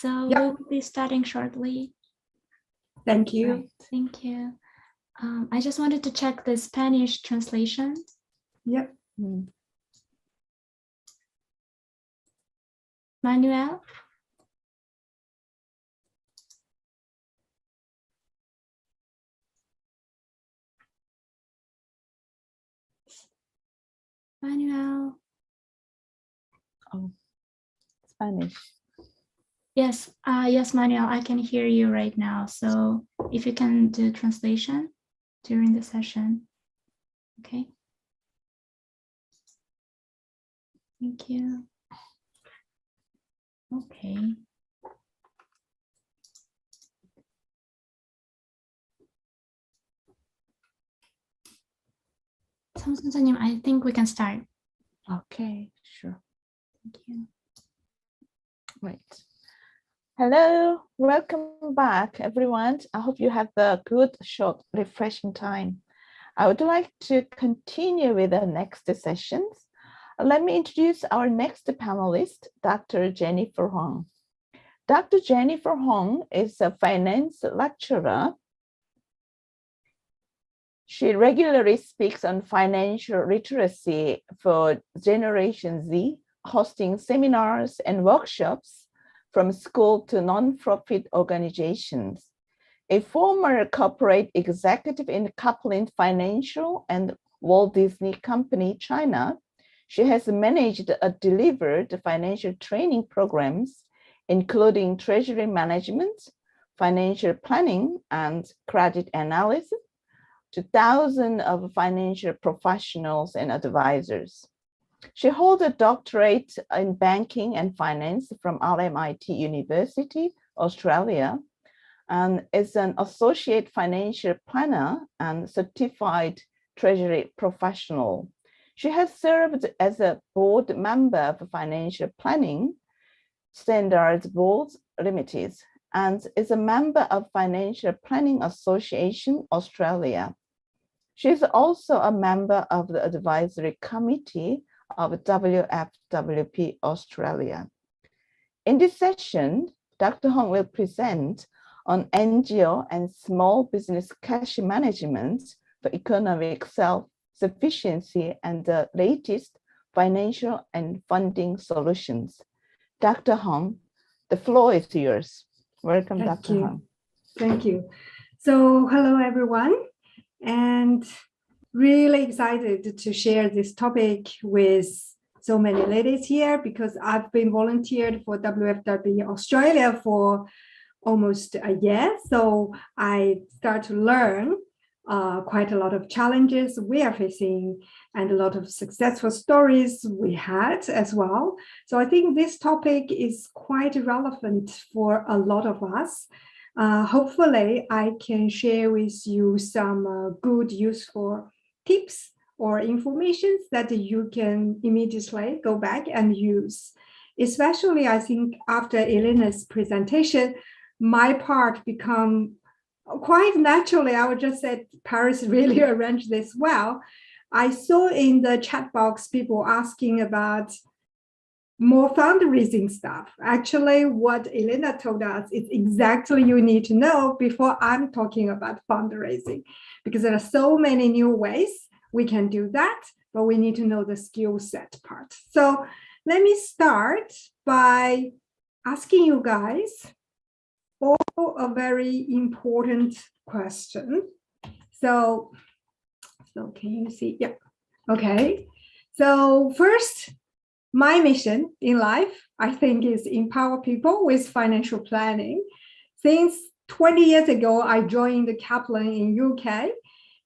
so Yep. we'll be starting shortly. Thank you. Right. Thank you. I just wanted to check the Spanish translation. Yep. Manuel? Manuel? Oh, Spanish. Yes, yes, Manuel, I can hear you right now. So if you can do translation during the session. Okay. Thank you. Okay. 선생님, I think we can start. Okay, sure. Thank you. Right. Hello, welcome back, everyone. I hope you have a good, short, refreshing time. I would like to continue with the next sessions. Let me introduce our next panelist, Dr. Jennifer Huang. Dr. Jennifer Huang is a finance lecturer. She regularly speaks on financial literacy for Generation Z, hosting seminars and workshops from school to non-profit organizations. A former corporate executive in Kaplan Financial and Walt Disney Company, China, she has managed and delivered financial training programs, including treasury management, financial planning, and credit analysis, to thousands of financial professionals and advisors. She holds a doctorate in banking and finance from RMIT University, Australia, and is an associate financial planner and certified treasury professional. She has served as a board member of Financial Planning Standards Board Limited and is a member of Financial Planning Association Australia. She is also a member of the advisory committee of WFWPI Australia. In this session, Dr. Huang will present on NGO and small business cash management for economic self-sufficiency and the latest financial and funding solutions. Dr. Huang, the floor is yours. Welcome, Dr. Huang. Thank you. So hello, everyone, and really excited to share this topic with so many ladies here because I've been volunteered for WFWPI Australia for almost a year. So I start to learn quite a lot of challenges we are facing and a lot of successful stories we had as well. So I think this topic is quite relevant for a lot of us. Hopefully, I can share with you some good, useful tips or information that you can immediately go back and use. Especially, I think after Elina's presentation, my part become quite naturally. I would just say Paris really arranged this well. I saw in the chat box people asking about more fundraising stuff. Actually, what Elina told us is exactly you need to know before I'm talking about fundraising, because there are so many new ways we can do that, but we need to know the skill set part. So let me start by asking you guys all a very important question. So can you see? Yeah. Okay. So first, my mission in life, I think, is empower people with financial planning. Since 20 years ago, I joined the Kaplan in UK,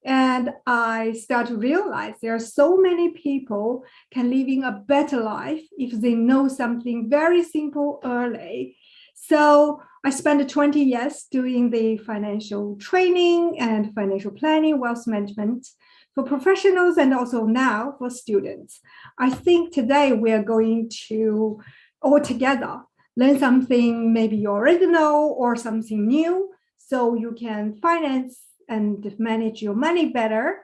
and I start to realize there are so many people can living a better life if they know something very simple early. So I spent 20 years doing the financial training and financial planning, wealth management for professionals, and also now for students. I think today we are going to all together learn something maybe you already know or something new, so you can finance and manage your money better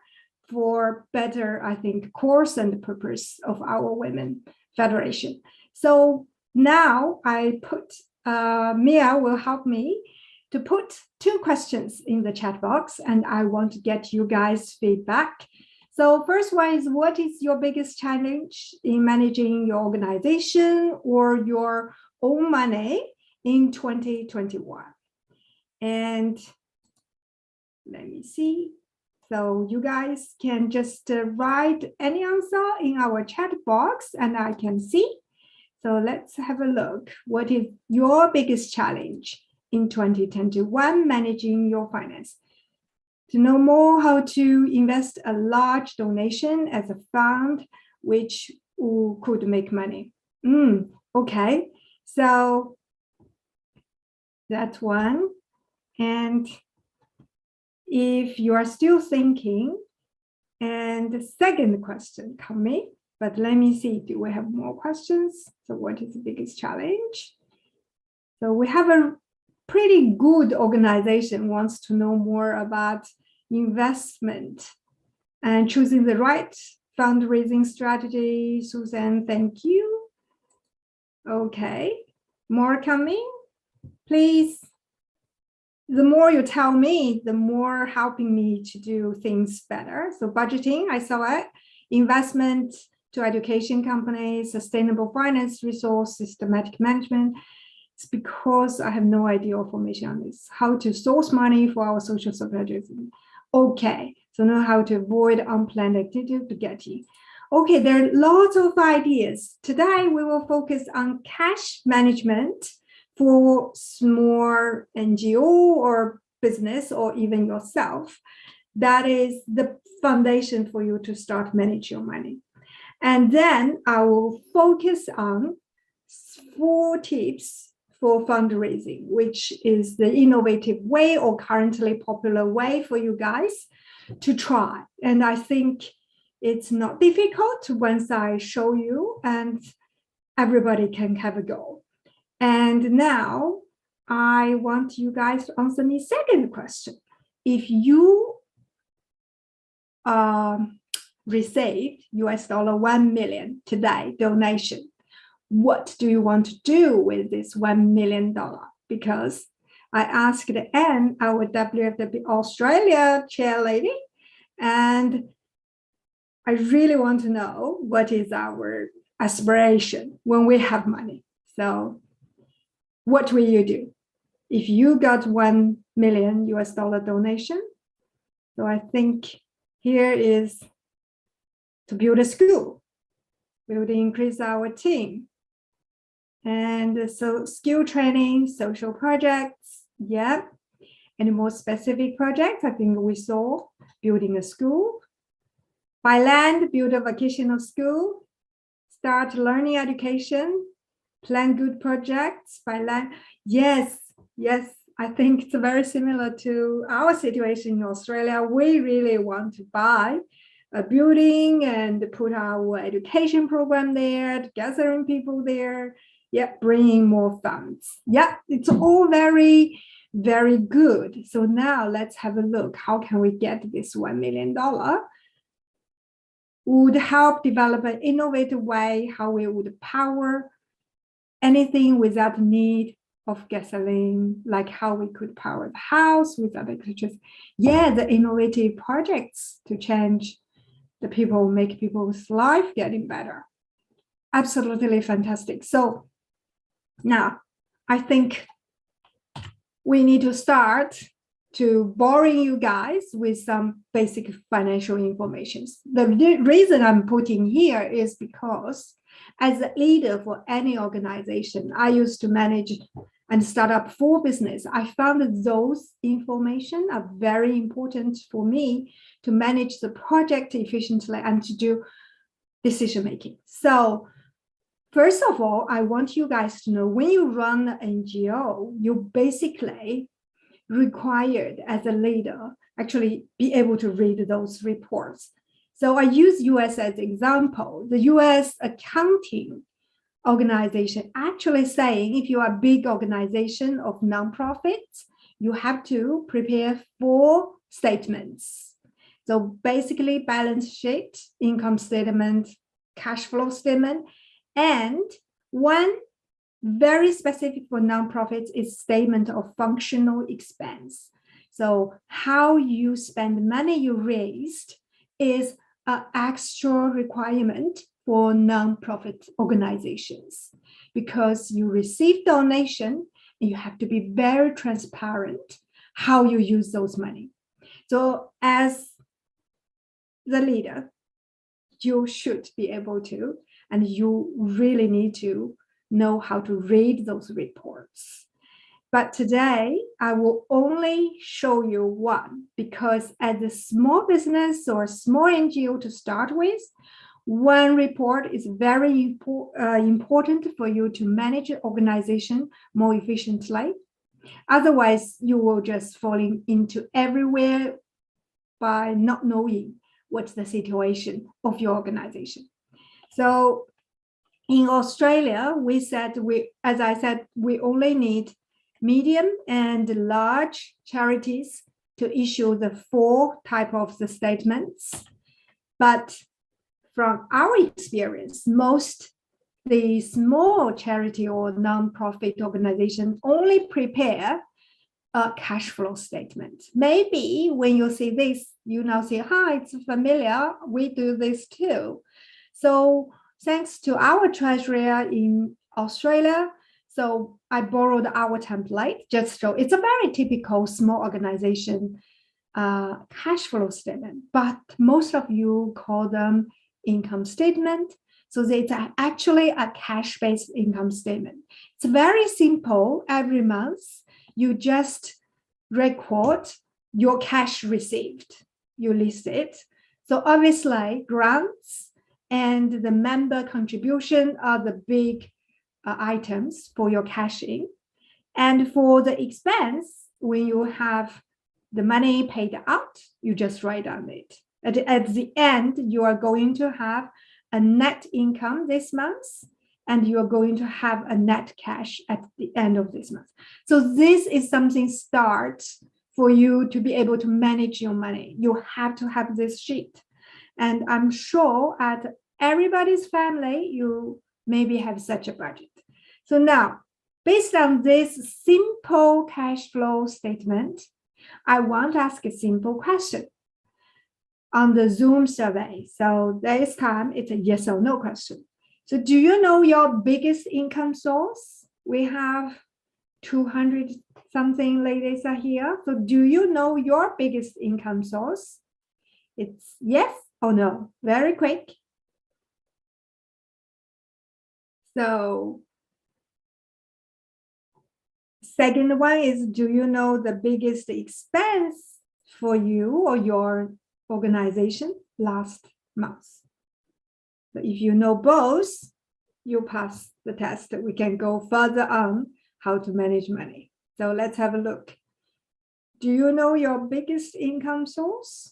for better, I think, course and purpose of our Women Federation. So now I put, Mia will help me to put 2 questions in the chat box, and I want to get you guys feedback. So first one is, what is your biggest challenge in managing your organization or your own money in 2021? And let me see. So you guys can just write any answer in our chat box and I can see. So let's have a look. What is your biggest challenge in 2021 managing your finance? To know more how to invest a large donation as a fund which could make money. Okay, so that's one. And if you are still thinking, and the second question coming, but let me see, do we have more questions? So what is the biggest challenge? So we have a pretty good organization wants to know more about investment and choosing the right fundraising strategy. Susan, thank you. Okay, more coming, please. The more you tell me, the more helping me to do things better. So budgeting, I saw it. Investment to education companies, sustainable finance resource, systematic management. It's because I have no idea or information on this. How to source money for our social services. Okay, so know how to avoid unplanned activity to get in. Okay, there are lots of ideas. Today, we will focus on cash management for small NGO or business or even yourself. That is the foundation for you to start manage your money. And then I will focus on 4 tips for fundraising, which is the innovative way or currently popular way for you guys to try. And I think it's not difficult once I show you, and everybody can have a go. And now I want you guys to answer me second question. If you received $1 million today donation, what do you want to do with this $1 million? Because I asked Anne, our WFWPI Australia chair lady, and I really want to know what is our aspiration when we have money. So what will you do if you got $1 million donation? So I think here is to build a school, build increase our team. And so skill training, social projects, Yeah. Any more specific projects? I think we saw building a school. By land, build a vocational school. Start learning education. Plan good projects by land. Yes, yes. I think it's very similar to our situation in Australia. We really want to buy a building and put our education program there, gathering people there. Yeah, bringing more funds. Yeah, it's all very, very good. So now let's have a look. How can we get this $1 million? Would help develop an innovative way how we would power anything without need of gasoline, like how we could power the house without electricity. Yeah, the innovative projects to change the people, make people's life getting better. Absolutely fantastic. So now I think we need to start to boring you guys with some basic financial information. The reason I'm putting here is because as a leader for any organization, I used to manage and start up 4 business. I found that those information are very important for me to manage the project efficiently and to do decision making. So first of all, I want you guys to know when you run an NGO, you basically required as a leader actually be able to read those reports. So I use US as example. The US accounting organization actually saying if you are a big organization of nonprofits, you have to prepare 4 statements. So basically balance sheet, income statement, cash flow statement, and one very specific for nonprofits is statement of functional expense. So how you spend money you raised is an extra requirement for nonprofit organizations because you receive donation and you have to be very transparent how you use those money. So as the leader, you should be able to, and you really need to know how to read those reports. But today, I will only show you one because as a small business or small NGO to start with, one report is very important for you to manage your organization more efficiently. Otherwise, you will just falling into everywhere by not knowing what's the situation of your organization. So in Australia, we said as I said, we only need medium and large charities to issue the 4 type of the statements. But from our experience, most the small charity or nonprofit organization only prepare a cash flow statement. Maybe when you see this, you now say, hi, it's familiar. We do this too. So thanks to our treasurer in Australia, so I borrowed our template just so it's a very typical small organization cash flow statement, but most of you call them income statement. So it's actually a cash-based income statement. It's very simple. Every month, you just record your cash received. You list it. So obviously, grants and the member contribution are the big items for your cash in. And for the expense, when you have the money paid out, you just write down it. At the end, you are going to have a net income this month, and you are going to have a net cash at the end of this month. So this is something start for you to be able to manage your money. You have to have this sheet. And I'm sure at everybody's family, you maybe have such a budget. So now, based on this simple cash flow statement, I want to ask a simple question on the Zoom survey. So this time it's a yes or no question. So do you know your biggest income source? We have 200 something ladies are here. So do you know your biggest income source? It's yes or no, very quick. second one is, do you know the biggest expense for you or your organization last month? So if you know both, you pass the test. We can go further on how to manage money. So let's have a look. Do you know your biggest income source?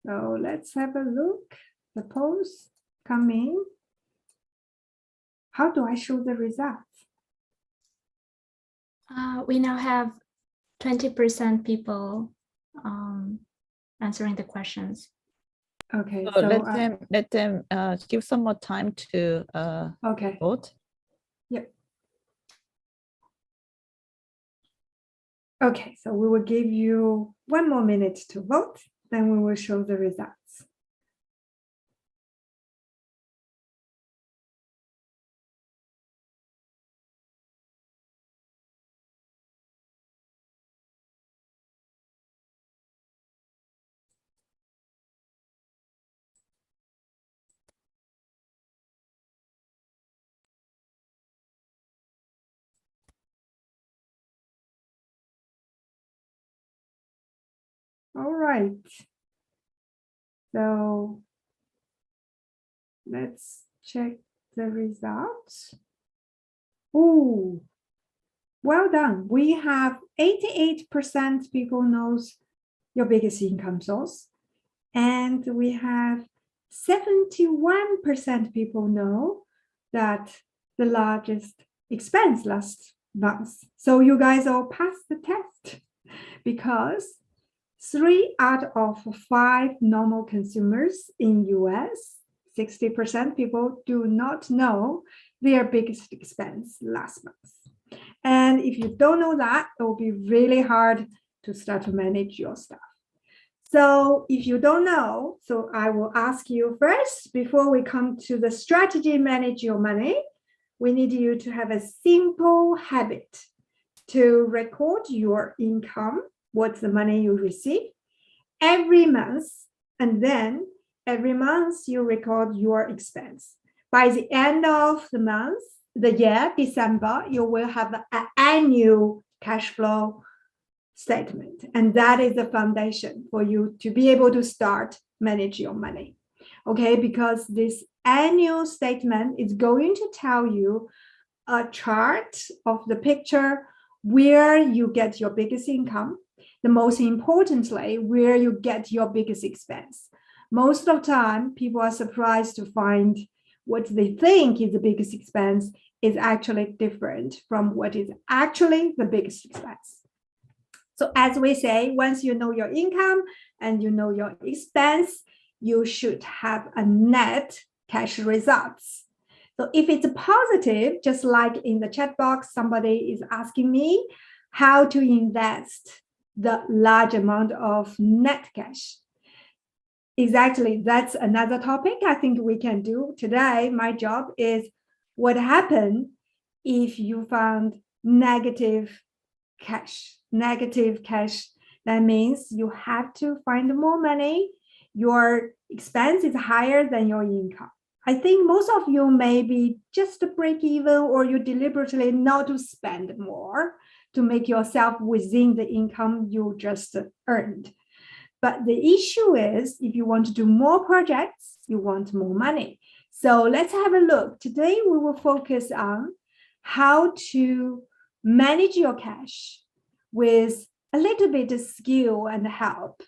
So let's have a look. The polls come in. How do I show the results? We now have 20% people answering the questions. Okay, So so let them give some more time to okay. vote. Yep. Okay, so we will give you 1 more minute to vote, then we will show the results. All right. So let's check the results. Oh, well done. We have 88% people knows your biggest income source. And we have 71% people know that the largest expense last month. So you guys all passed the test because 3 out of 5 normal consumers in US, 60% people do not know their biggest expense last month. And if you don't know that, it will be really hard to start to manage your stuff. So if you don't know, so I will ask you first, before we come to the strategy manage your money, we need you to have a simple habit to record your income, what's the money you receive every month, and then every month you record your expense. By the end of the month, the year, December, you will have an annual cash flow statement. And that is the foundation for you to be able to start manage your money. Okay, because this annual statement is going to tell you a chart of the picture where you get your biggest income, the most importantly, where you get your biggest expense. Most of the time, people are surprised to find what they think is the biggest expense is actually different from what is actually the biggest expense. So as we say, once you know your income and you know your expense, you should have a net cash results. So if it's positive, just like in the chat box, somebody is asking me how to invest the large amount of net cash. Exactly, that's another topic I think we can do today. My job is what happens if you found negative cash. Negative cash, that means you have to find more money. Your expense is higher than your income. I think most of you maybe just break even, or you deliberately not to spend more to make yourself within the income you just earned. But the issue is, if you want to do more projects, you want more money. So let's have a look. Today, we will focus on how to manage your cash with a little bit of skill and help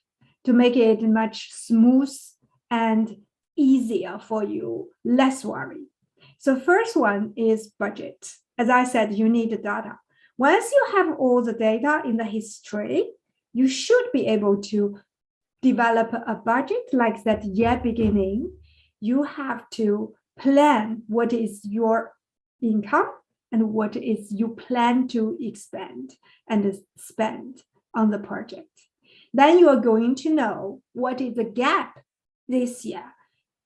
to make it much smooth and easier for you, less worry. So first one is budget. As I said, you need the data. Once you have all the data in the history, you should be able to develop a budget like that year beginning. You have to plan what is your income and what is you plan to expand and spend on the project. Then you are going to know what is the gap this year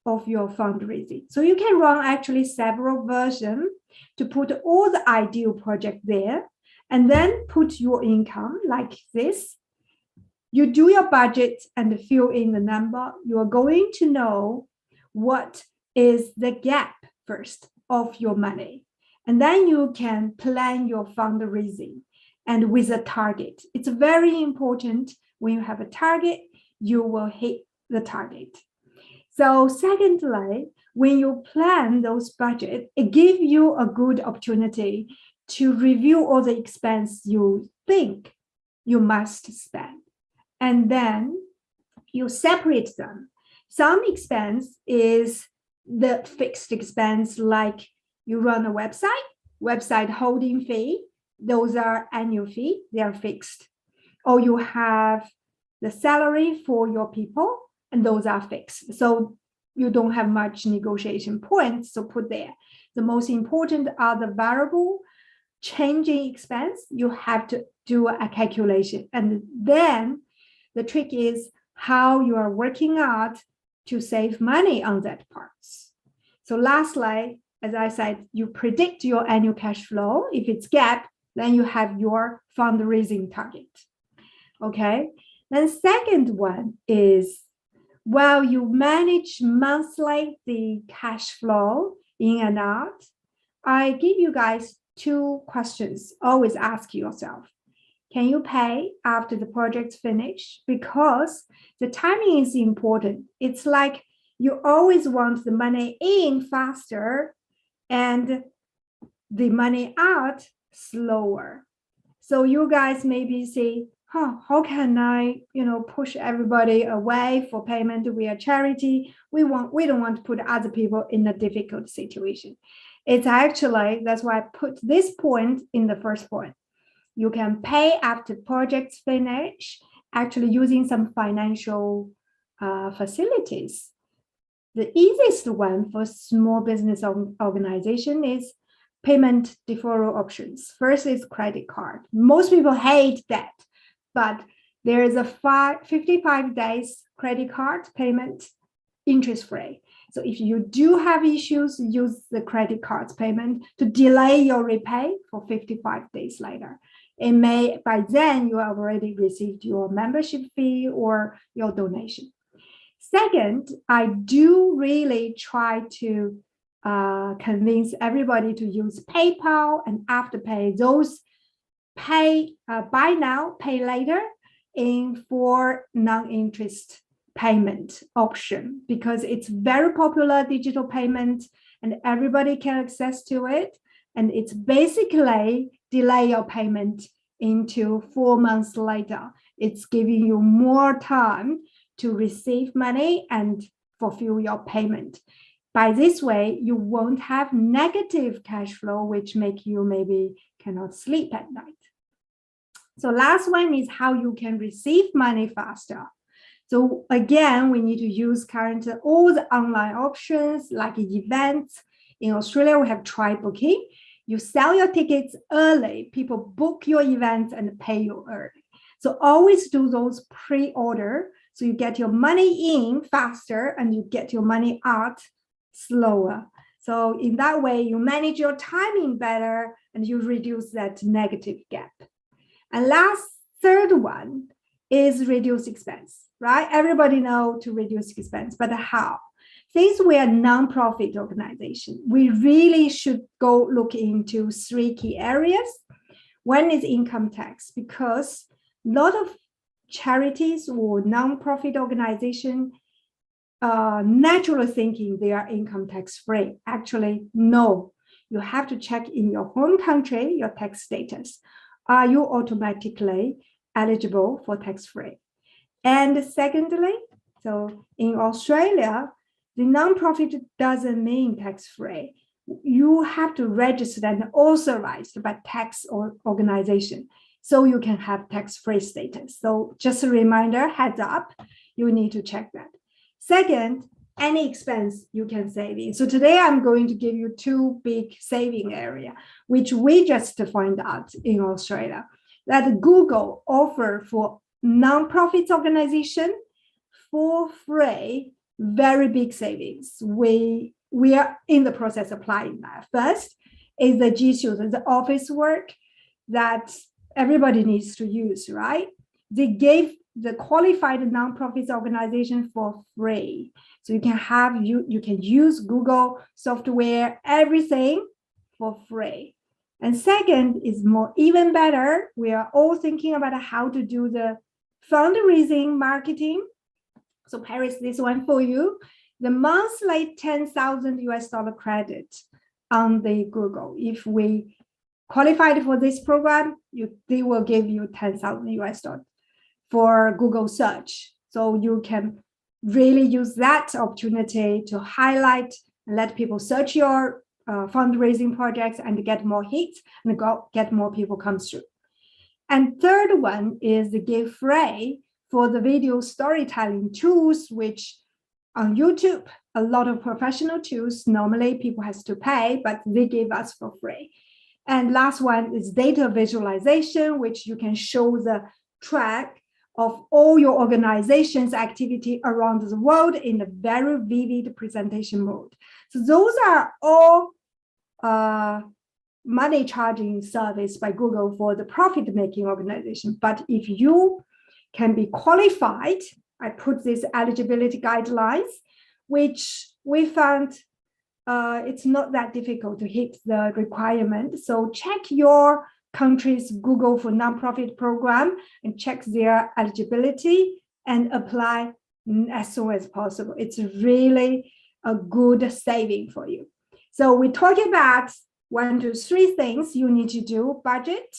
of your fundraising. So you can run actually several versions to put all the ideal project there, and then put your income like this. you do your budget and fill in the number, you are going to know what is the gap first of your money. And then you can plan your fundraising and with a target. It's very important when you have a target, you will hit the target. So secondly, when you plan those budgets, it gives you a good opportunity to review all the expense you think you must spend. And then you separate them. Some expense is the fixed expense, like you run a website holding fee. Those are annual fee, they are fixed. Or you have the salary for your people, and those are fixed. So you don't have much negotiation points to put there. The most important are the variable changing expense. You have to do a calculation. And then the trick is how you are working out to save money on that part. So lastly, as I said, you predict your annual cash flow. If it's gap, then you have your fundraising target. Okay. Then second one is, while you manage monthly the cash flow in and out, I give you guys 2 questions. Always ask yourself, can you pay after the project's finished? Because the timing is important. It's like you always want the money in faster and the money out slower. So you guys maybe say, how can I, push everybody away for payment? We are charity. We don't want to put other people in a difficult situation. It's actually, that's why I put this point in the first point. You can pay after projects finish, actually using some financial facilities. The easiest one for small business organization is payment deferral options. First is credit card. Most people hate that, but there is a 55 days credit card payment interest-free. So if you do have issues, use the credit cards payment to delay your repay for 55 days later. It may, by then you have already received your membership fee or your donation. Second, I do really try to convince everybody to use PayPal and Afterpay. Those pay buy now, pay later for non-interest payment option, because it's very popular digital payment and everybody can access to it. And it's basically delay your payment into 4 months later. It's giving you more time to receive money and fulfill your payment. By this way, you won't have negative cash flow, which make you maybe cannot sleep at night. So last one is how you can receive money faster. So again, we need to use current all the online options like events. In Australia, we have try booking. You sell your tickets early, people book your events and pay you early. So always do those pre-order, so you get your money in faster and you get your money out slower. So in that way, you manage your timing better and you reduce that negative gap. And third one is reduce expense, right? Everybody know to reduce expense, but how? Since we are a non-profit organization, we really should go look into 3 key areas. One is income tax, because a lot of charities or non-profit organization naturally thinking they are income tax free. Actually, no. You have to check in your home country, your tax status. Are you automatically eligible for tax free? And secondly, so in Australia, the non-profit doesn't mean tax free. You have to register and authorized by tax organization, so you can have tax-free status. So just a reminder, heads up, you need to check that. Second, any expense you can save in. So today I'm going to give you 2 big saving area, which we just find out in Australia, that Google offer for non-profit organization for free, very big savings. We are in the process of applying that. First is the G Suite, the office work that everybody needs to use, right? They gave the qualified nonprofit organization for free. So you can use Google software, everything for free. And second is even better. We are all thinking about how to do the fundraising marketing. So Paris, this one for you. The monthly $10,000 credit on the Google. If we qualified for this program, they will give you $10,000 for Google search. So you can really use that opportunity to highlight and let people search your fundraising projects and get more hits and get more people come through. And third one is the give free for the video storytelling tools, which on YouTube, a lot of professional tools, normally people has to pay, but they give us for free. And last one is data visualization, which you can show the track of all your organization's activity around the world in a very vivid presentation mode. So those are all money charging service by Google for the profit-making organization. But if you can be qualified, I put these eligibility guidelines, which we found it's not that difficult to hit the requirement. So check your country's Google for nonprofit program and check their eligibility and apply as soon as possible. It's really a good saving for you. So we talk about 1 to 3 things you need to do: budget,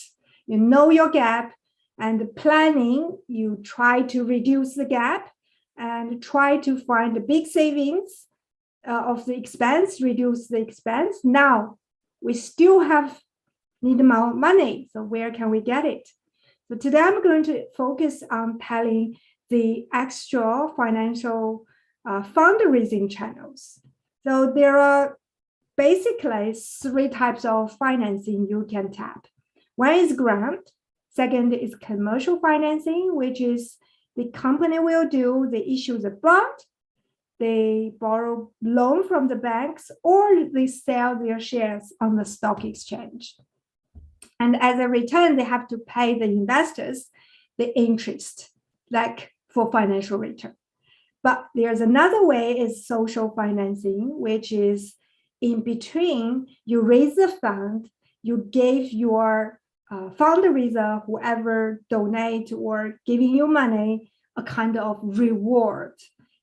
you know your gap, and planning, you try to reduce the gap and try to find the big savings of the expense, reduce the expense. Now, we still need more money, so where can we get it? So today I'm going to focus on telling the extra financial fundraising channels. So there are basically 3 types of financing you can tap. One is grant. Second is commercial financing, which is the company will do, they issue the bond, they borrow loan from the banks, or they sell their shares on the stock exchange. And as a return, they have to pay the investors the interest, like for financial return. But there's another way is social financing, which is in between, you raise the fund, you gave your fundraiser, whoever donate or giving you money, a kind of reward.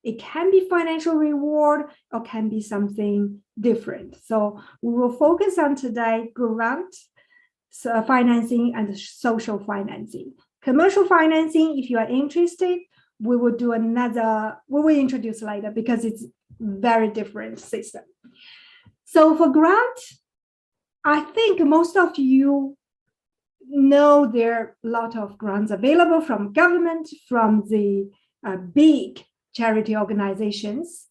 It can be financial reward or can be something different. So we will focus on today grant financing and social financing. Commercial financing, if you are interested, we will introduce later because it's very different system. So for grant, I think most of you know there are a lot of grants available from government, from the big charity organizations.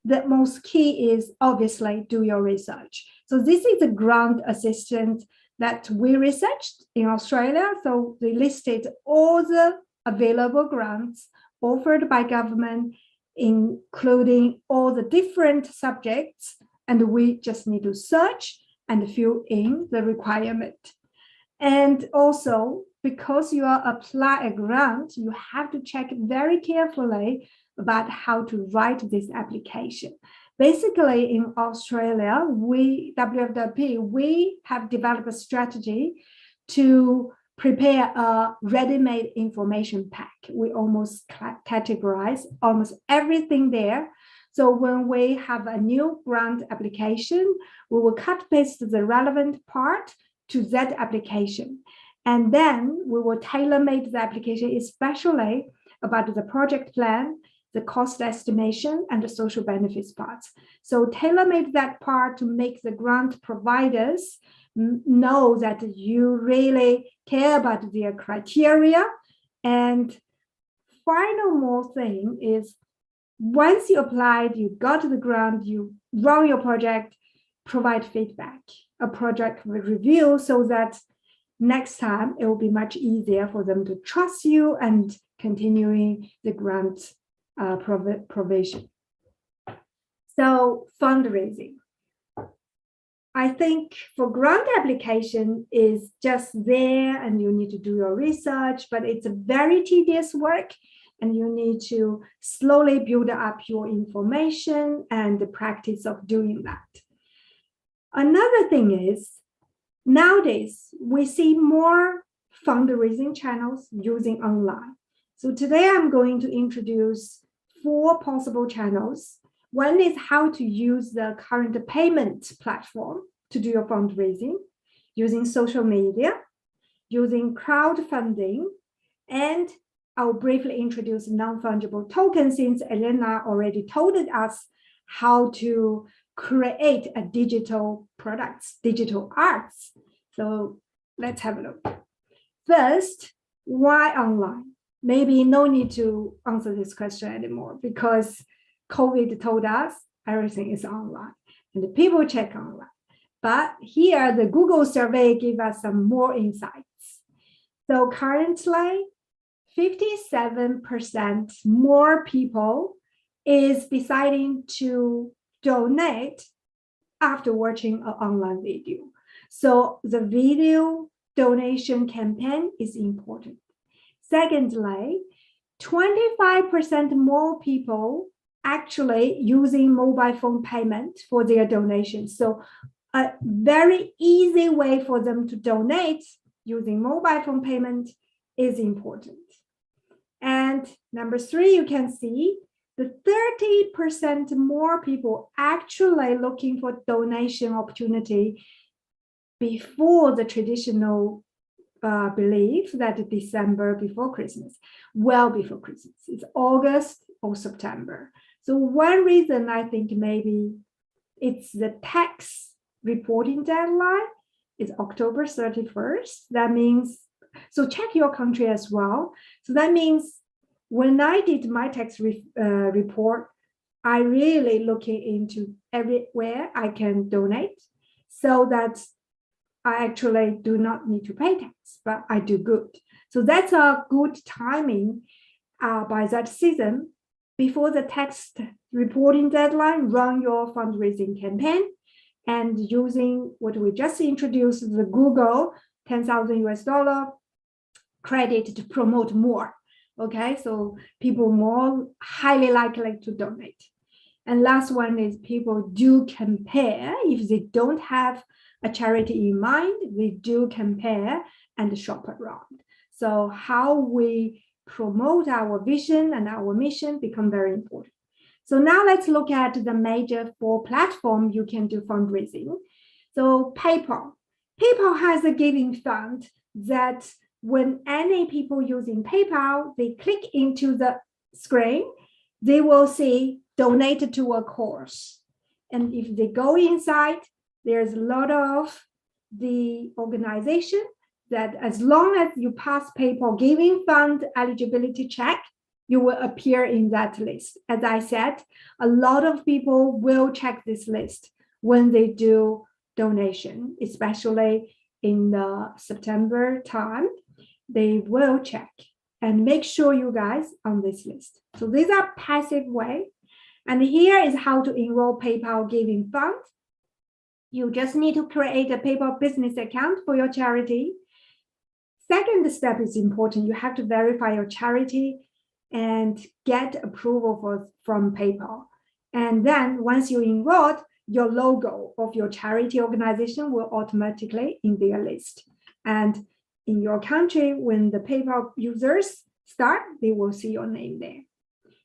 The most key is obviously do your research. So this is a grant assistant that we researched in Australia. So they listed all the available grants offered by government, including all the different subjects, and we just need to search and fill in the requirement. And also, because you are apply a grant, you have to check very carefully about how to write this application. Basically, in Australia, WFWP, we have developed a strategy to prepare a ready-made information pack. We almost categorize almost everything there. So when we have a new grant application, we will cut paste the relevant part to that application. And then we will tailor-make the application, especially about the project plan, the cost estimation, and the social benefits parts. So tailor-make that part to make the grant providers know that you really care about their criteria. And final more thing is, once you applied, you got the grant, you run your project, provide feedback, a project review, so that next time it will be much easier for them to trust you and continuing the grant provision. So fundraising. I think for grant application is just there and you need to do your research, but it's a very tedious work and you need to slowly build up your information and the practice of doing that. Another thing is nowadays we see more fundraising channels using online. So today I'm going to introduce 4 possible channels. One is how to use the current payment platform to do your fundraising, using social media, using crowdfunding, and I'll briefly introduce non-fungible tokens since Elina already told us how to create a digital products, digital arts. So let's have a look. First, why online? Maybe no need to answer this question anymore because COVID told us everything is online and the people check online. But here the Google survey gave us some more insights. So currently 57% more people is deciding to donate after watching an online video. So the video donation campaign is important. Secondly, 25% more people actually using mobile phone payment for their donations. So a very easy way for them to donate using mobile phone payment is important. And number 3, you can see the 30% more people actually looking for donation opportunity before the traditional belief that December before Christmas, well before Christmas, it's August or September. So one reason I think maybe it's the tax reporting deadline is October 31st. That means, so check your country as well. So that means when I did my tax report, I really looking into everywhere I can donate so that I actually do not need to pay tax, but I do good. So that's a good timing by that season before the tax reporting deadline, run your fundraising campaign and using what we just introduced, the Google 10,000 US dollar credit to promote more. Okay, so people more highly likely to donate. And last one is people do compare. If they don't have a charity in mind, we do compare and shop around. So how we promote our vision and our mission become very important. So now let's look at the major 4 platforms you can do fundraising. So PayPal. PayPal has a giving fund that when any people using PayPal, they click into the screen, they will see donated to a cause. And if they go inside, there's a lot of the organization that as long as you pass PayPal giving fund eligibility check, you will appear in that list. As I said, a lot of people will check this list when they do donation, especially in the September time, they will check and make sure you guys on this list. So these are passive way. And here is how to enroll PayPal giving fund. You just need to create a PayPal business account for your charity. Second step is important. You have to verify your charity and get approval from PayPal. And then once you enrolled, your logo of your charity organization will automatically in their list. And in your country, when the PayPal users start, they will see your name there.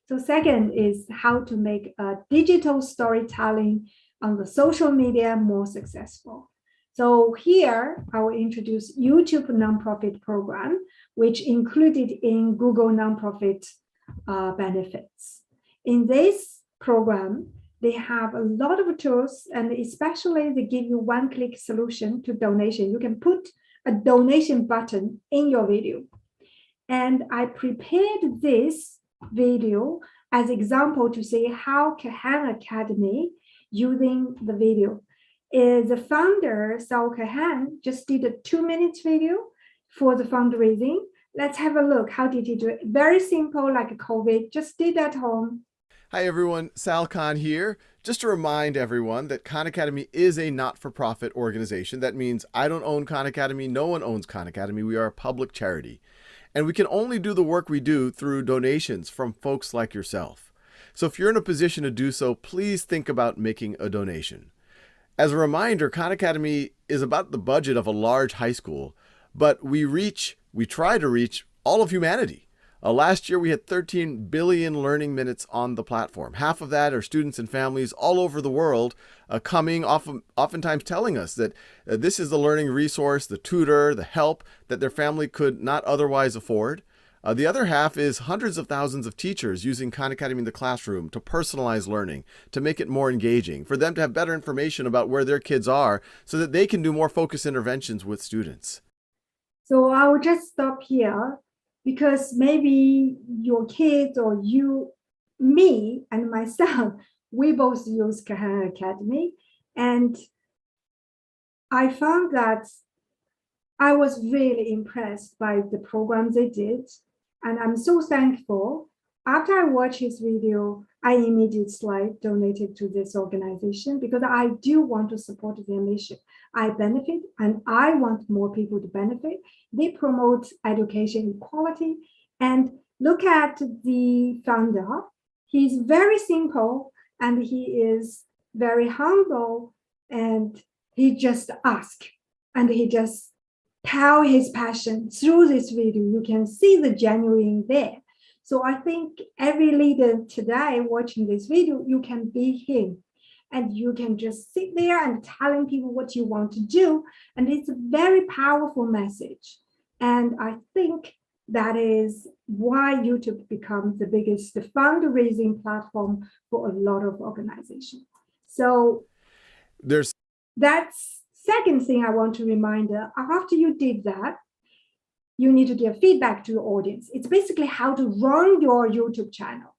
So second is how to make a digital storytelling on the social media more successful. So here I will introduce YouTube nonprofit program, which included in Google nonprofit benefits. In this program, they have a lot of tools, and especially they give you one-click solution to donation. You can put a donation button in your video. And I prepared this video as example to see how Khan Academy using the video. The founder, Saul Khan, just did a 2-minute video for the fundraising. Let's have a look. How did he do it? Very simple, like COVID, just did at home. Hi everyone, Sal Khan here. Just to remind everyone that Khan Academy is a not-for-profit organization. That means I don't own Khan Academy. No one owns Khan Academy. We are a public charity. And we can only do the work we do through donations from folks like yourself. So if you're in a position to do so, please think about making a donation. As a reminder, Khan Academy is about the budget of a large high school, but we try to reach all of humanity. Last year, we had 13 billion learning minutes on the platform. Half of that are students and families all over the world coming, oftentimes telling us that this is the learning resource, the tutor, the help that their family could not otherwise afford. The other half is hundreds of thousands of teachers using Khan Academy in the classroom to personalize learning, to make it more engaging, for them to have better information about where their kids are so that they can do more focused interventions with students. So I will just stop here, because maybe your kids or you, me and myself, we both use Khan Academy. And I found that I was really impressed by the programs they did. And I'm so thankful. After I watched his video, I immediately donated to this organization because I do want to support their mission. I benefit and I want more people to benefit. They promote education equality. And look at the founder. He's very simple and he is very humble, and he just asks and he just tell his passion through this video. You can see the genuine there. So I think every leader today watching this video, you can be him. And you can just sit there and telling people what you want to do. And it's a very powerful message. And I think that is why YouTube becomes the biggest fundraising platform for a lot of organizations. So that's second thing I want to remind you. After you did that, you need to give feedback to your audience. It's basically how to run your YouTube channel.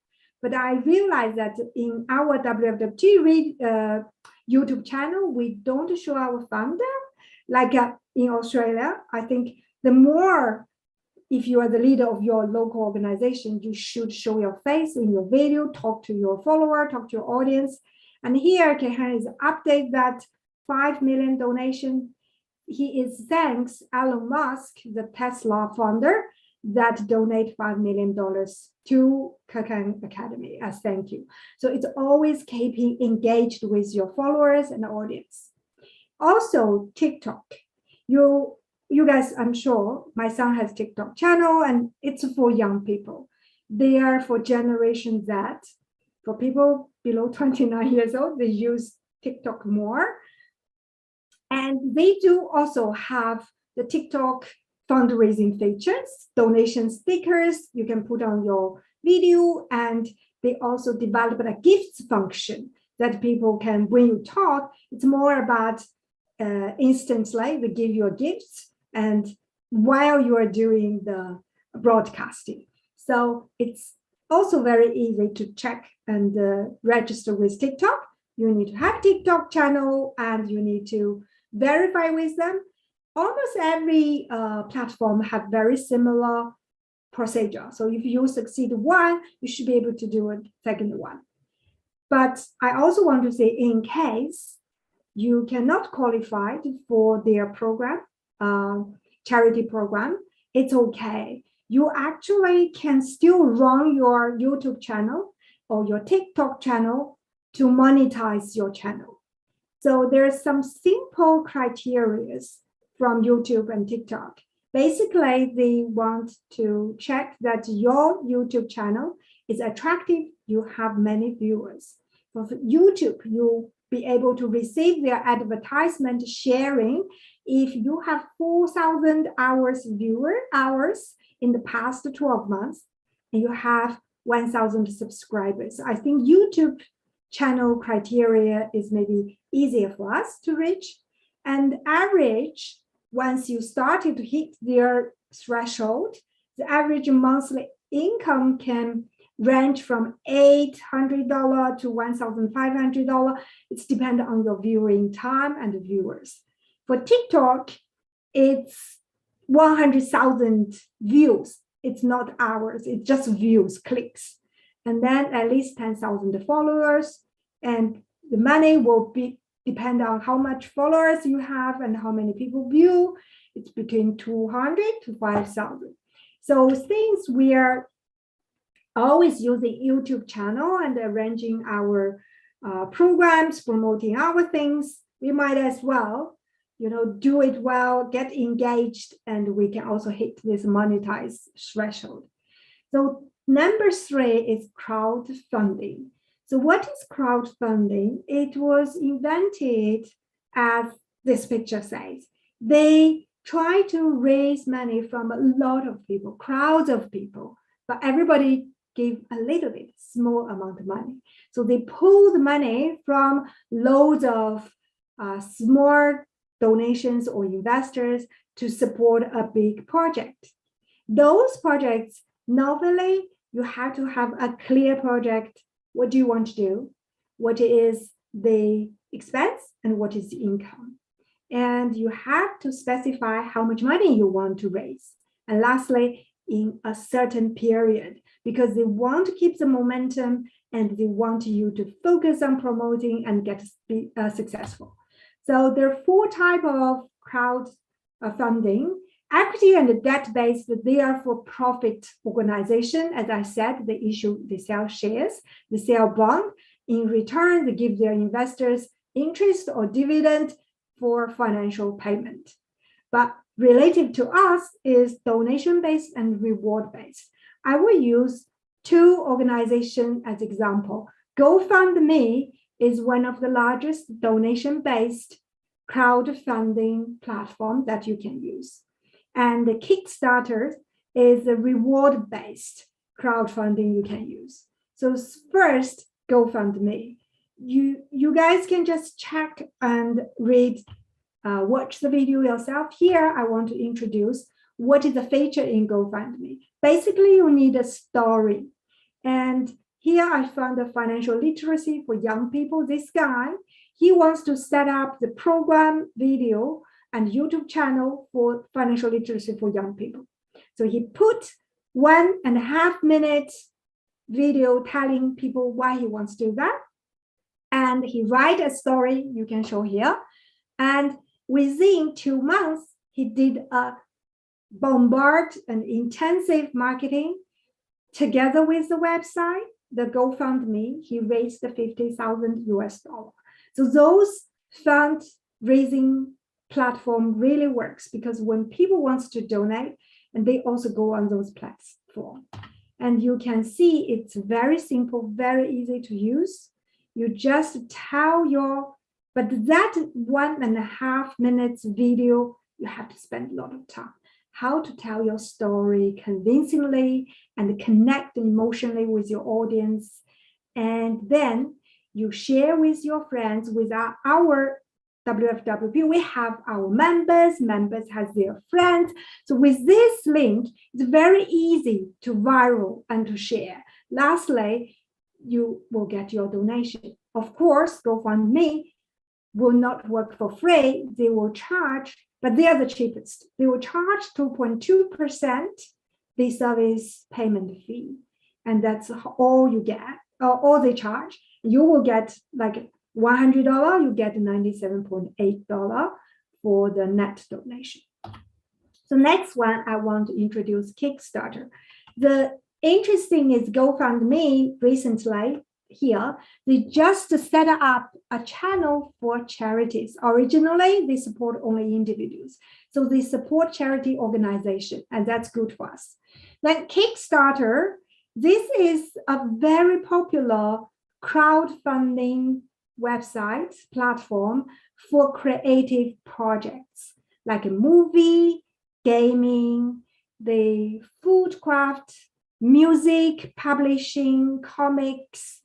But I realized that in our WFWPI YouTube channel, we don't show our founder. Like in Australia, I think the more, if you are the leader of your local organization, you should show your face in your video, talk to your follower, talk to your audience. And here, Kehan is update that 5 million donation. He is thanks Elon Musk, the Tesla founder, that donate $5 million to Khan Academy as thank you. So it's always keeping engaged with your followers and audience. Also, TikTok. You guys, I'm sure my son has TikTok channel and it's for young people. They are for Generation Z. For people below 29 years old, they use TikTok more. And they do also have the TikTok fundraising features, donation stickers you can put on your video, and they also developed a gifts function that people can, when you talk, it's more about instantly they give you a gift and while you are doing the broadcasting. So it's also very easy to check and register with TikTok. You need to have TikTok channel and you need to verify with them. Almost every platform have very similar procedure. So if you succeed one, you should be able to do a second one. But I also want to say, in case you cannot qualify for their program, charity program, it's okay. You actually can still run your YouTube channel or your TikTok channel to monetize your channel. So there's some simple criteria from YouTube and TikTok. Basically, they want to check that your YouTube channel is attractive, you have many viewers. For YouTube, you'll be able to receive their advertisement sharing if you have 4,000 viewer hours in the past 12 months, and you have 1,000 subscribers. I think YouTube channel criteria is maybe easier for us to reach. And average, once you started to hit their threshold, the average monthly income can range from $800 to $1,500. It's dependent on your viewing time and the viewers. For TikTok, it's 100,000 views. It's not hours, it's just views, clicks. And then at least 10,000 followers. And the money will depend on how much followers you have and how many people view. It's between 200 to 5,000. So since we are always using YouTube channel and arranging our programs, promoting our things, we might as well, do it well, get engaged, and we can also hit this monetize threshold. So number 3 is crowdfunding. So what is crowdfunding? It was invented, as this picture says. They try to raise money from a lot of people, crowds of people, but everybody gave a little bit, small amount of money. So they pull the money from loads of small donations or investors to support a big project. Those projects, normally you have to have a clear project. What do you want to do? What is the expense and what is the income? And you have to specify how much money you want to raise. And lastly, in a certain period, because they want to keep the momentum and they want you to focus on promoting and get successful. So there are 4 types of crowdfunding. Equity and debt-based, they are for profit organization. As I said, they sell shares, they sell bond. In return, they give their investors interest or dividend for financial payment. But related to us is donation-based and reward-based. I will use 2 organizations as example. GoFundMe is one of the largest donation-based crowdfunding platform that you can use. And the Kickstarter is a reward-based crowdfunding you can use. So first, GoFundMe. You guys can just check and read, watch the video yourself. Here, I want to introduce what is the feature in GoFundMe. Basically, you need a story. And here I found a financial literacy for young people. This guy, he wants to set up the program video and YouTube channel for financial literacy for young people. So he put 1.5 minutes video telling people why he wants to do that. And he write a story you can show here. And within 2 months, he did a bombard and intensive marketing together with the website, the GoFundMe. He raised $50,000 US. So those fundraising platform really works because when people want to donate, and they also go on those platforms. And you can see it's very simple, very easy to use. You just tell but that 1.5 minutes video, you have to spend a lot of time. How to tell your story convincingly and connect emotionally with your audience. And then you share with your friends. With our WFWP, we have our members has their friends. So with this link, it's very easy to viral and to share. Lastly, you will get your donation. Of course, GoFundMe will not work for free. They will charge, but they are the cheapest. They will charge 2.2% the service payment fee. And that's all you get, all they charge. You will get like $100, you get $97.8 for the net donation. So next one, I want to introduce Kickstarter. The interesting is GoFundMe recently here, they just set up a channel for charities. Originally, they support only individuals. So they support charity organization, and that's good for us. Then Kickstarter, this is a very popular crowdfunding website platform for creative projects like a movie, gaming, the food craft, music, publishing, comics.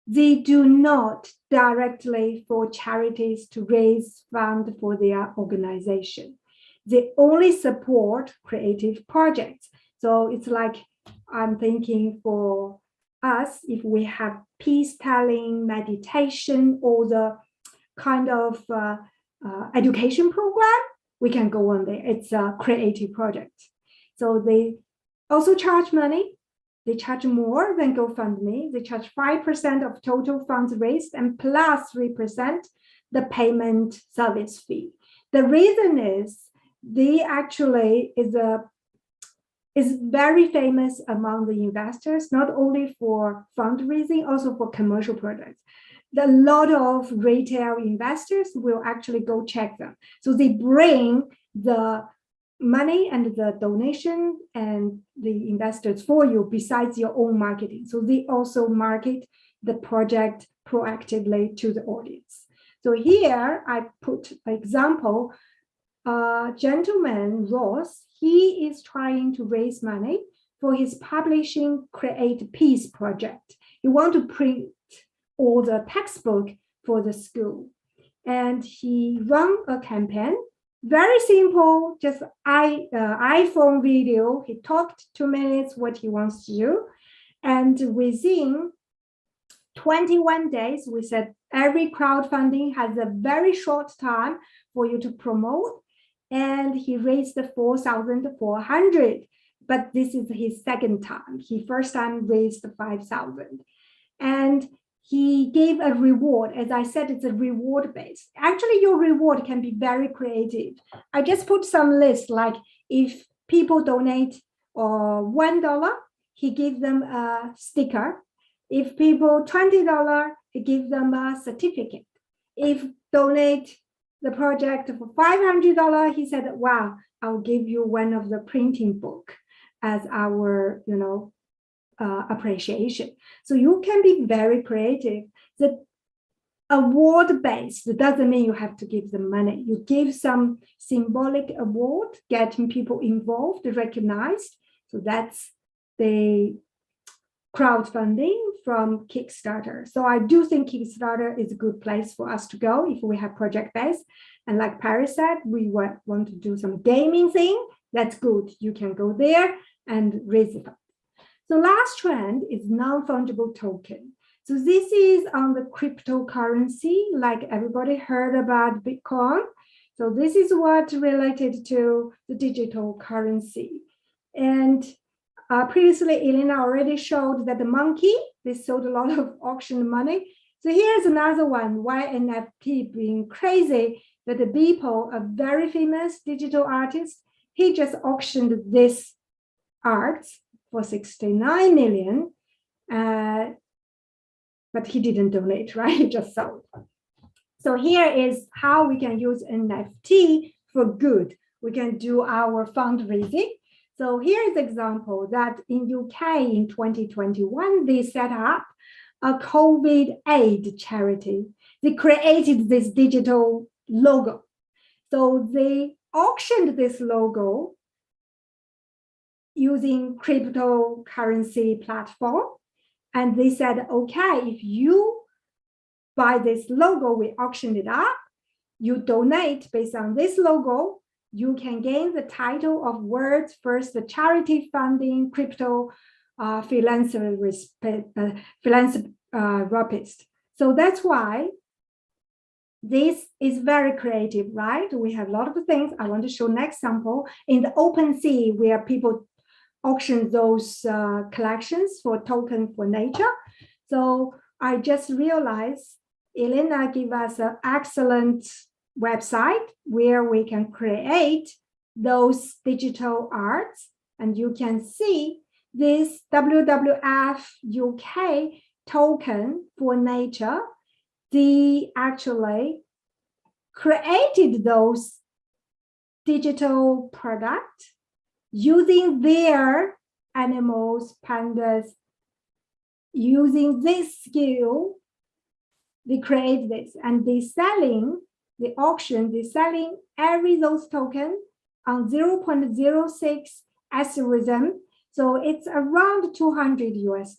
They do not directly for charities to raise funds for their organization. They only support creative projects. So it's like, I'm thinking for us, if we have peace telling, meditation, or the kind of education program, we can go on there. It's a creative project. So they also charge money, they charge more than GoFundMe. They charge 5% of total funds raised and plus 3% the payment service fee. The reason is they actually is very famous among the investors, not only for fundraising, also for commercial products. A lot of retail investors will actually go check them. So they bring the money and the donation and the investors for you besides your own marketing. So they also market the project proactively to the audience. So here I put an example. Gentleman Ross, he is trying to raise money for his publishing Create Peace project. He wants to print all the textbook for the school. And he run a campaign, very simple, just iPhone video. He talked 2 minutes what he wants to do. And within 21 days, we said every crowdfunding has a very short time for you to promote. And he raised 4,400, but this is his second time. He first time raised 5,000. And he gave a reward. As I said, it's a reward based. Actually, your reward can be very creative. I just put some list, like if people donate $1, he gives them a sticker. If people $20, he gives them a certificate. If donate the project for $500, he said, wow, I'll give you one of the printing book as our, appreciation. So you can be very creative. The award-based doesn't mean you have to give them money. You give some symbolic award, getting people involved, recognized. So that's the crowdfunding from Kickstarter. So I do think Kickstarter is a good place for us to go if we have project-based. And like Paris said, we want to do some gaming thing. That's good. You can go there and raise it up. The last trend is non-fungible token. So this is on the cryptocurrency, like everybody heard about Bitcoin. So this is what related to the digital currency. And previously, Elina already showed that the monkey, they sold a lot of auction money. So here's another one, why NFT being crazy, that the Beeple, a very famous digital artist, he just auctioned this art for 69 million, but he didn't donate, right? He just sold. So here is how we can use NFT for good. We can do our fundraising. So here is an example that in UK in 2021, they set up a COVID aid charity. They created this digital logo. So they auctioned this logo using cryptocurrency platform. And they said, okay, if you buy this logo, we auctioned it up, you donate based on this logo, you can gain the title of world's first charity funding crypto philanthropist. So that's why this is very creative, right? We have a lot of things. I want to show next sample in the open sea where people auction those collections for token for nature. So I just realized Elina gave us an excellent website where we can create those digital arts. And you can see this WWF token for nature. They actually created those digital products using their animals, pandas, using this skill, they create this and they selling the auction, they're selling every those token on 0.06 Ethereum. So it's around $200 US.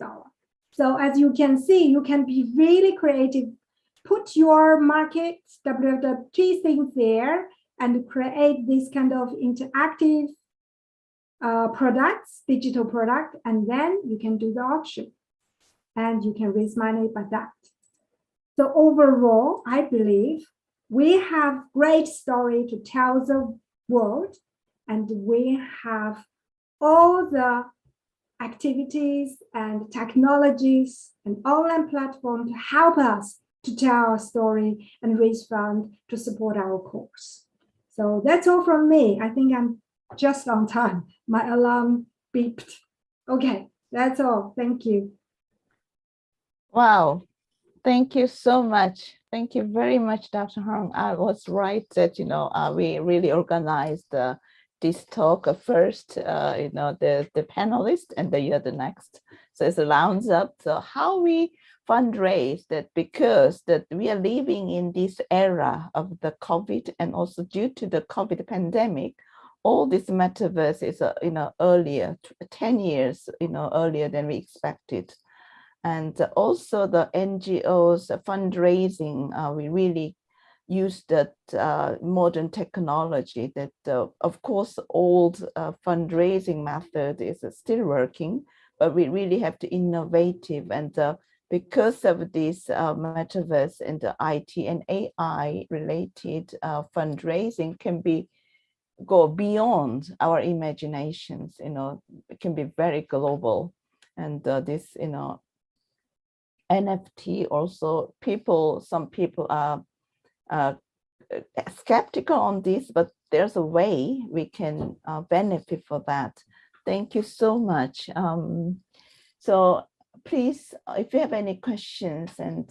So as you can see, you can be really creative, put your market WWP things there and create this kind of interactive products, digital product, and then you can do the auction and you can raise money by that. So overall, I believe we have great story to tell the world and we have all the activities and technologies and online platform to help us to tell our story and raise funds to support our cause. So that's all from me. I think I'm just on time. My alarm beeped. Okay, that's all. Thank you. Wow. Thank you so much. Thank you very much, Dr. Hong. I was right that, we really organized this talk first, the panelists, and then you're the next. So it's a rounds up. So how we fundraise that, because that we are living in this era of the COVID, and also due to the COVID pandemic, all this metaverse is, earlier, 10 years, earlier than we expected. And also the NGOs fundraising, we really use that modern technology that, of course, old fundraising method is still working, but we really have to innovative. And because of this metaverse and the IT and AI related fundraising can go beyond our imaginations, it can be very global. And this, NFT also, some people are skeptical on this, but there's a way we can benefit for that. Thank you so much. So please, if you have any questions, and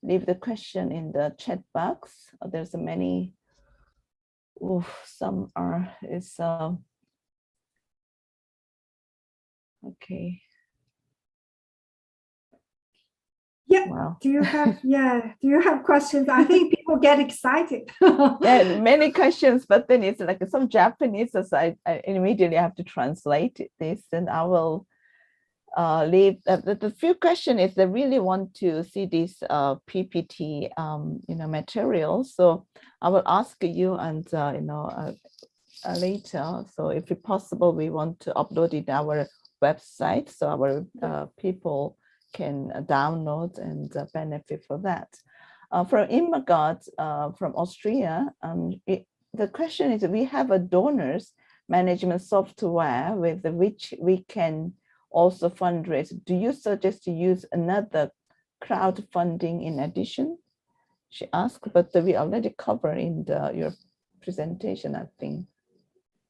leave the question in the chat box. There's many. Some are okay. Yeah. Wow. Do you have questions? I think people get excited. Yeah, many questions, but then it's like some Japanese, so I immediately have to translate this, and I will leave the few questions is they really want to see this PPT material. So I will ask you, and later. So if it's possible, we want to upload it on our website, so our people can download and benefit for that. From Imagard from Austria, the question is, we have a donors management software with which we can also fundraise. Do you suggest to use another crowdfunding in addition? She asked, but we already covered in your presentation, I think.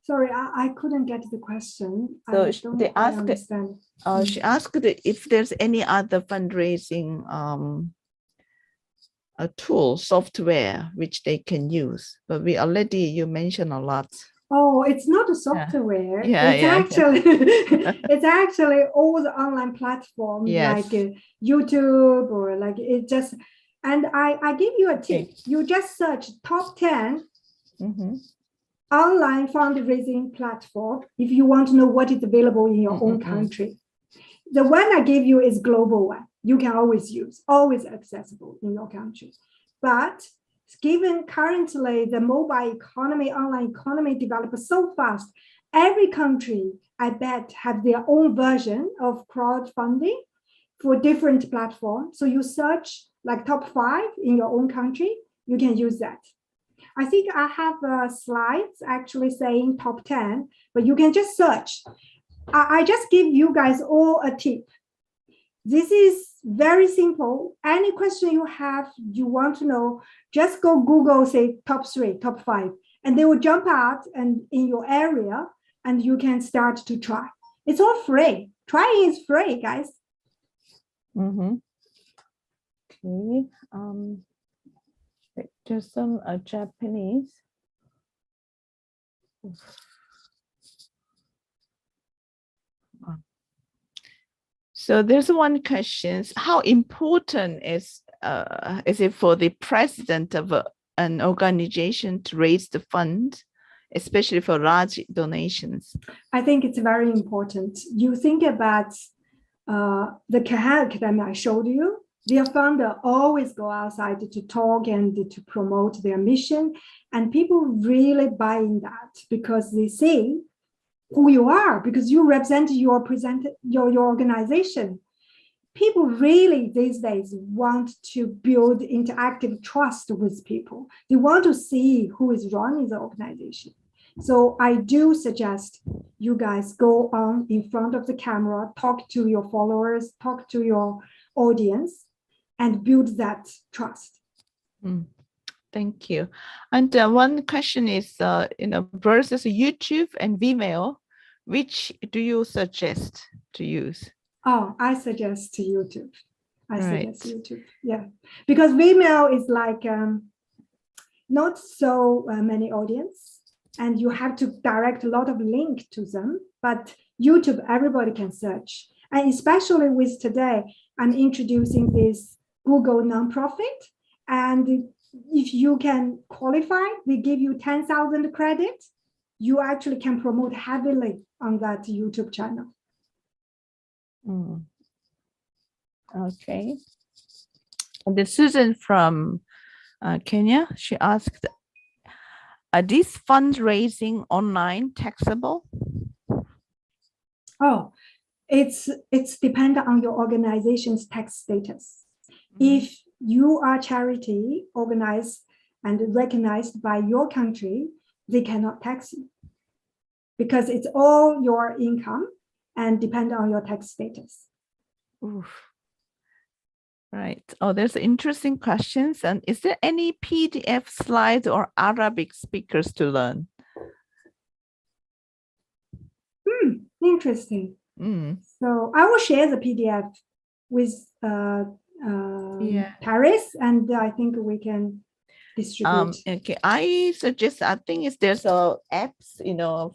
Sorry, I couldn't get the question. So they asked. She asked if there's any other fundraising a tool, software, which they can use. But you mentioned a lot. Oh, it's not a software. Actually, it's actually all the online platforms, like YouTube, or like it just. And I give you a tip. You just search top 10 online fundraising platform if you want to know what is available in your own country. The one I gave you is global one. You can always use, always accessible in your country. But given currently the mobile economy, online economy develops so fast, every country, I bet, have their own version of crowdfunding for different platforms. So you search like top 5 in your own country, you can use that. I think I have slides actually saying top 10, but you can just search. I just give you guys all a tip. This is very simple. Any question you have, you want to know, just go Google, say top 3, top 5, and they will jump out and in your area, and you can start to try. It's all free. Trying is free, guys. Okay. There's some Japanese. So there's one question: how important is it for the president of an organization to raise the fund, especially for large donations? I think it's very important. You think about the Khan Academy I showed you. Their founder always go outside to talk and to promote their mission, and people really buy in that because they see who you are, because you represent your organization. People really these days want to build interactive trust with people. They want to see who is running the organization. So I do suggest you guys go on in front of the camera, talk to your followers, talk to your audience, and build that trust. Thank you. And one question is, versus YouTube and Vimeo, which do you suggest to use? Oh, I suggest YouTube. Right. Suggest YouTube. Yeah, because Vimeo is like not so many audience, and you have to direct a lot of link to them. But YouTube, everybody can search, and especially with today, I'm introducing this Google nonprofit, and if you can qualify, they give you 10,000 credit. You actually can promote heavily on that YouTube channel. Okay. And this Susan from Kenya, she asked, are these fundraising online taxable? Oh, it's dependent on your organization's tax status. If you are charity organized and recognized by your country, they cannot tax you because it's all your income and depend on your tax status. Oof. Right. Oh, there's interesting questions. And is there any PDF slides or Arabic speakers to learn? Interesting. So I will share the PDF with Paris, and I think we can distribute. Okay, I suggest, I think there's a apps,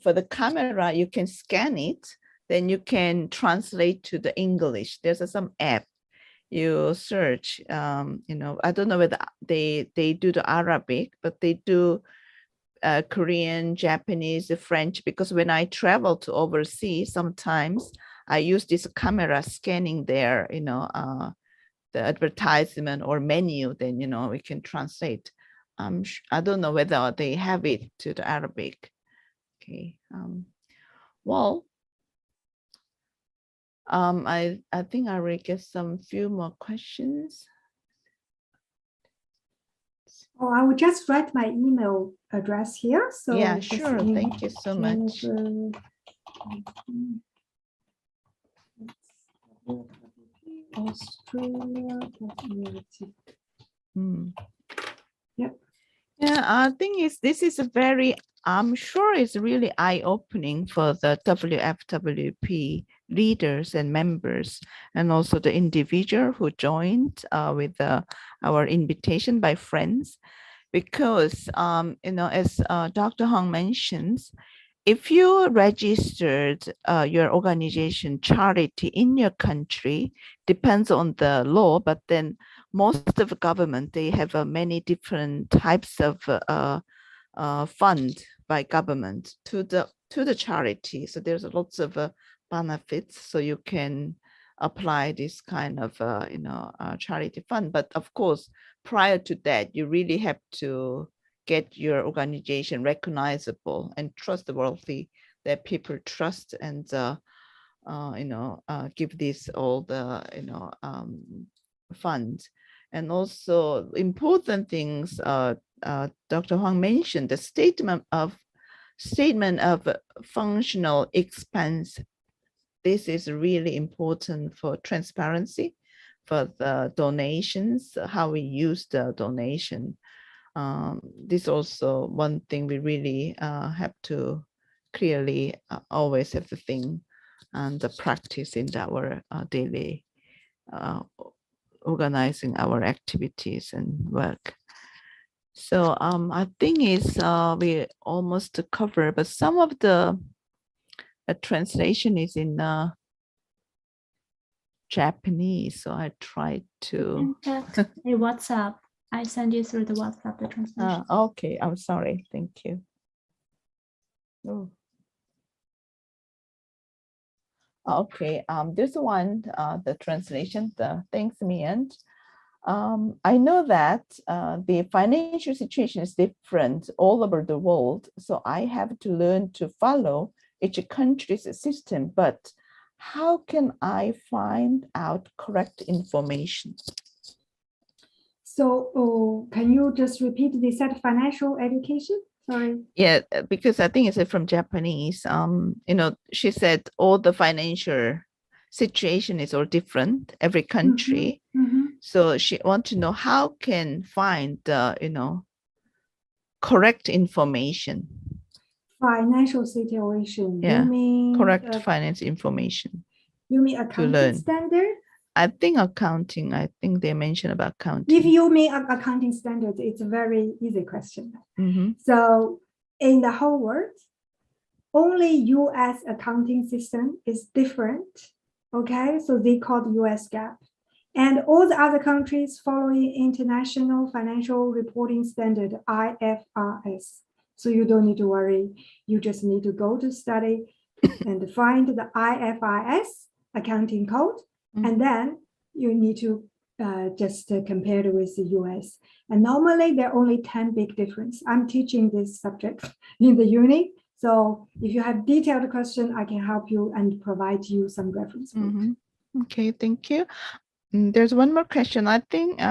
for the camera, you can scan it, then you can translate to the English. There's some app you search, I don't know whether they do the Arabic, but they do Korean, Japanese, French, because when I travel to overseas, sometimes I use this camera scanning their, the advertisement or menu, then, we can translate. I don't know whether they have it to the Arabic. Okay. Well, I think I will get some few more questions. Oh, I will just write my email address here. So yeah, sure. Thank you so much. Australia. Yep. Yeah, I think this is a very, I'm sure it's really eye-opening for the WFWP leaders and members, and also the individual who joined with our invitation by friends, because as Dr. Hong mentions, if you registered your organization charity in your country, depends on the law, but then most of the government, they have many different types of fund by government to the charity. So there's lots of benefits. So you can apply this kind of charity fund. But of course, prior to that, you really have to get your organization recognizable and trustworthy, that people trust and give this all the funds. And also important things Dr. Huang mentioned, the statement of functional expense. This is really important for transparency, for the donations, how we use the donation. This also one thing we really have to clearly always have to think and the practice in our daily organizing our activities and work. So I think we almost cover, but some of the translation is in Japanese, so I tried to. Hey, WhatsApp. I send you through the WhatsApp the translation. Okay, I'm sorry. Thank you. Oh. Okay, there's one, the translation, thanks, Mian. I know that the financial situation is different all over the world, so I have to learn to follow each country's system, but how can I find out correct information? So can you just repeat the set financial education? Sorry. Yeah, because I think it's from Japanese. She said all the financial situation is all different, every country. So she wants to know how can find the, correct information. Financial situation. Yeah, You mean correct finance information. You mean learn. accounting standard? I think accounting. I think they mentioned about accounting. If you mean accounting standards, it's a very easy question. Mhm. So in the whole world, only US accounting system is different. Okay, so they call the US GAAP. And all the other countries following International Financial Reporting Standard, IFRS. So you don't need to worry. You just need to go to study and find the IFRS accounting code. And then you need to just compare it with the US. And normally there are only 10 big difference. I'm teaching this subject in the uni. So if you have detailed question, I can help you and provide you some reference book. Okay, thank you. There's one more question. I think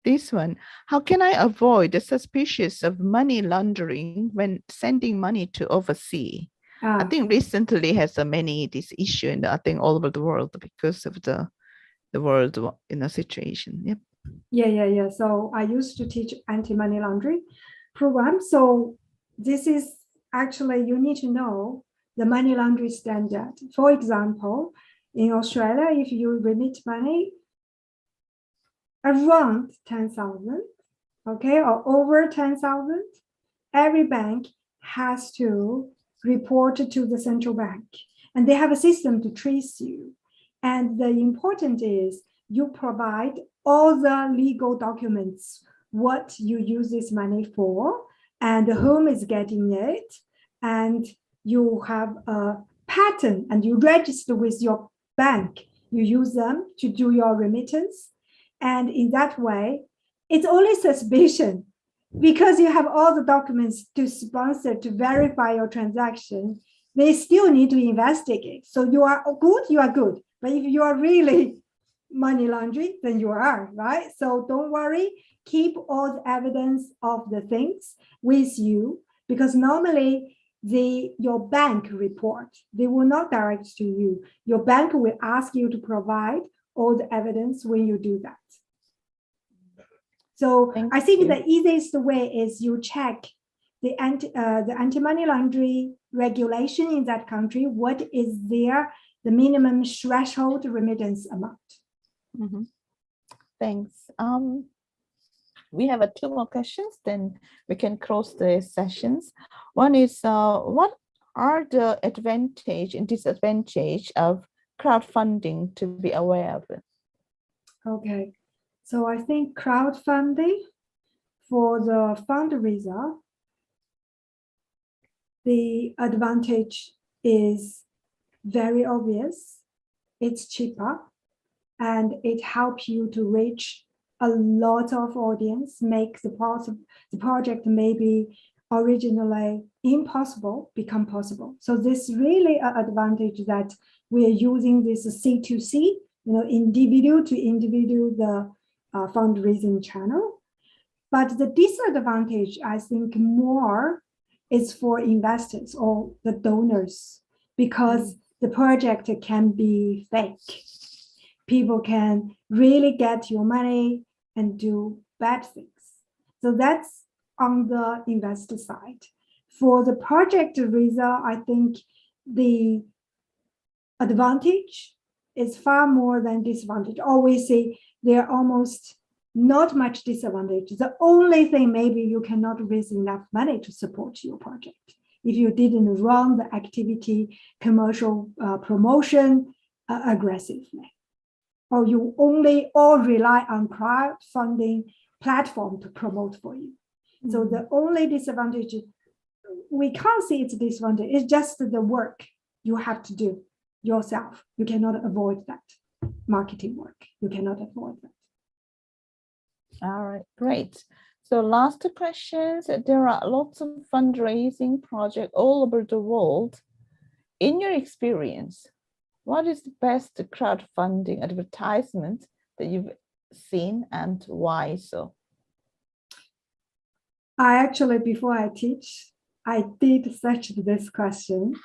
this one. How can I avoid the suspicious of money laundering when sending money to overseas? I think recently has many this issue in I think all over the world because of the world situation. Yep. Yeah. So I used to teach anti-money laundering program. So this is actually, you need to know the money laundering standard. For example, in Australia, if you remit money around 10,000, okay, or over 10,000, every bank has to report to the central bank, and they have a system to trace you. And the important is you provide all the legal documents, what you use this money for, and whom is getting it, and you have a pattern, and you register with your bank. You use them to do your remittance, and in that way, it's only suspicion because you have all the documents to sponsor, to verify your transaction. They still need to investigate. So you are good. But if you are really money laundering, then you are, right? So don't worry, keep all the evidence of the things with you, because normally your bank report, they will not direct to you. Your bank will ask you to provide all the evidence when you do that. So I think the easiest way is you check the anti-money laundering regulation in that country. What is the minimum threshold remittance amount? Thanks. We have 2 more questions, then we can close the sessions. One is, what are the advantage and disadvantage of crowdfunding to be aware of? Okay, so I think crowdfunding for the fundraiser, the advantage is very obvious. It's cheaper and it helps you to reach a lot of audience, make the project maybe originally impossible become possible. So this really an advantage that we are using this C2C, individual to individual, the fundraising channel. But the disadvantage, I think, more is for investors or the donors, because the project can be fake. People can really get your money and do bad things. So that's on the investor side. For the project result, I think the advantage is far more than disadvantage. Always say there are almost not much disadvantage. The only thing, maybe you cannot raise enough money to support your project. If you didn't run the activity, commercial promotion aggressively, or you only all rely on crowdfunding platform to promote for you. So the only disadvantage, we can't see it's a disadvantage, it's just the work you have to do yourself. You cannot avoid that. Marketing work, you cannot avoid that. All right, great. So last 2 questions. There are lots of fundraising projects all over the world. In your experience, what is the best crowdfunding advertisement that you've seen and why so? I actually, before I teach I did search this question.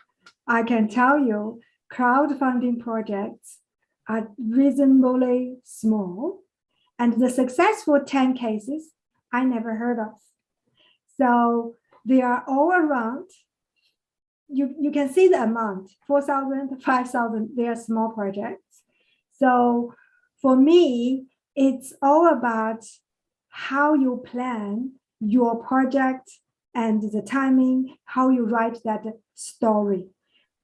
I can tell you crowdfunding projects are reasonably small, and the successful 10 cases I never heard of. So they are all around. You can see the amount, 4,000, 5,000, they are small projects. So for me, it's all about how you plan your project and the timing, how you write that story.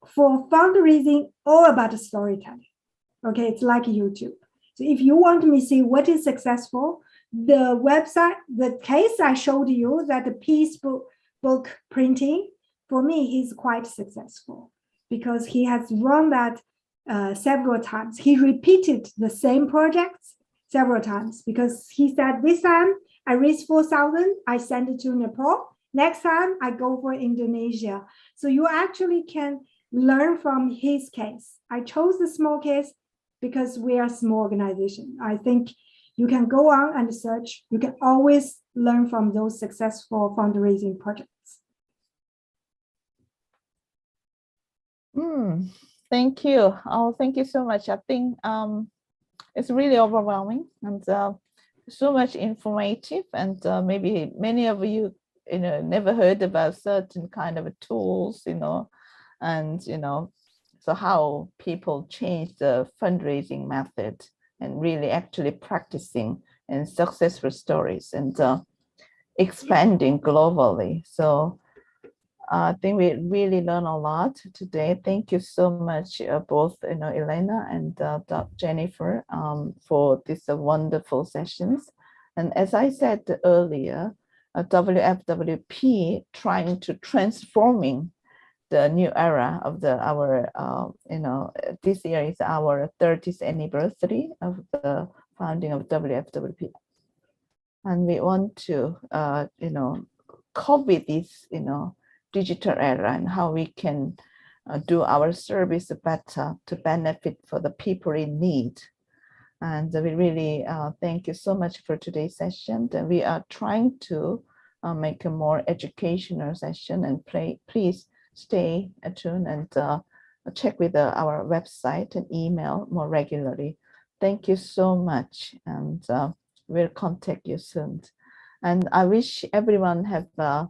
For fundraising, all about storytelling. Okay, it's like YouTube. So if you want me to see what is successful, the website, the case I showed you, that the piece book printing, for me, he's quite successful because he has run that several times. He repeated the same projects several times because he said, this time I raised 4,000, I send it to Nepal. Next time I go for Indonesia. So you actually can learn from his case. I chose the small case because we are a small organization. I think you can go on and search. You can always learn from those successful fundraising projects. Thank you. Oh, thank you so much. I think it's really overwhelming and so much informative, and maybe many of you, never heard about certain kind of tools, and so how people change the fundraising method and really actually practicing and successful stories and expanding globally. So I think we really learned a lot today. Thank you so much, both Elena and Jennifer, for these wonderful sessions. And as I said earlier, WFWP trying to transforming the new era of our this year is our 30th anniversary of the founding of WFWP, and we want to cope with this digital era and how we can do our service better to benefit for the people in need. And we really thank you so much for today's session. And we are trying to make a more educational session, and please stay tuned and check with our website and email more regularly. Thank you so much, and we'll contact you soon. And I wish everyone have a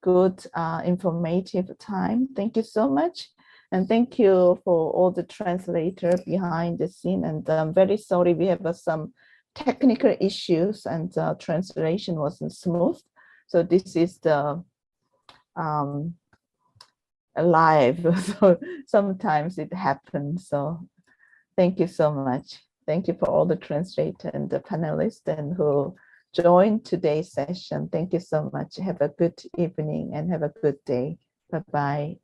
good informative time. Thank you so much. And thank you for all the translator behind the scene. And I'm very sorry we have some technical issues and translation wasn't smooth. So this is the live. So sometimes it happens. So thank you so much. Thank you for all the translator and the panelists and who joined today's session. Thank you so much. Have a good evening and have a good day. Bye-bye.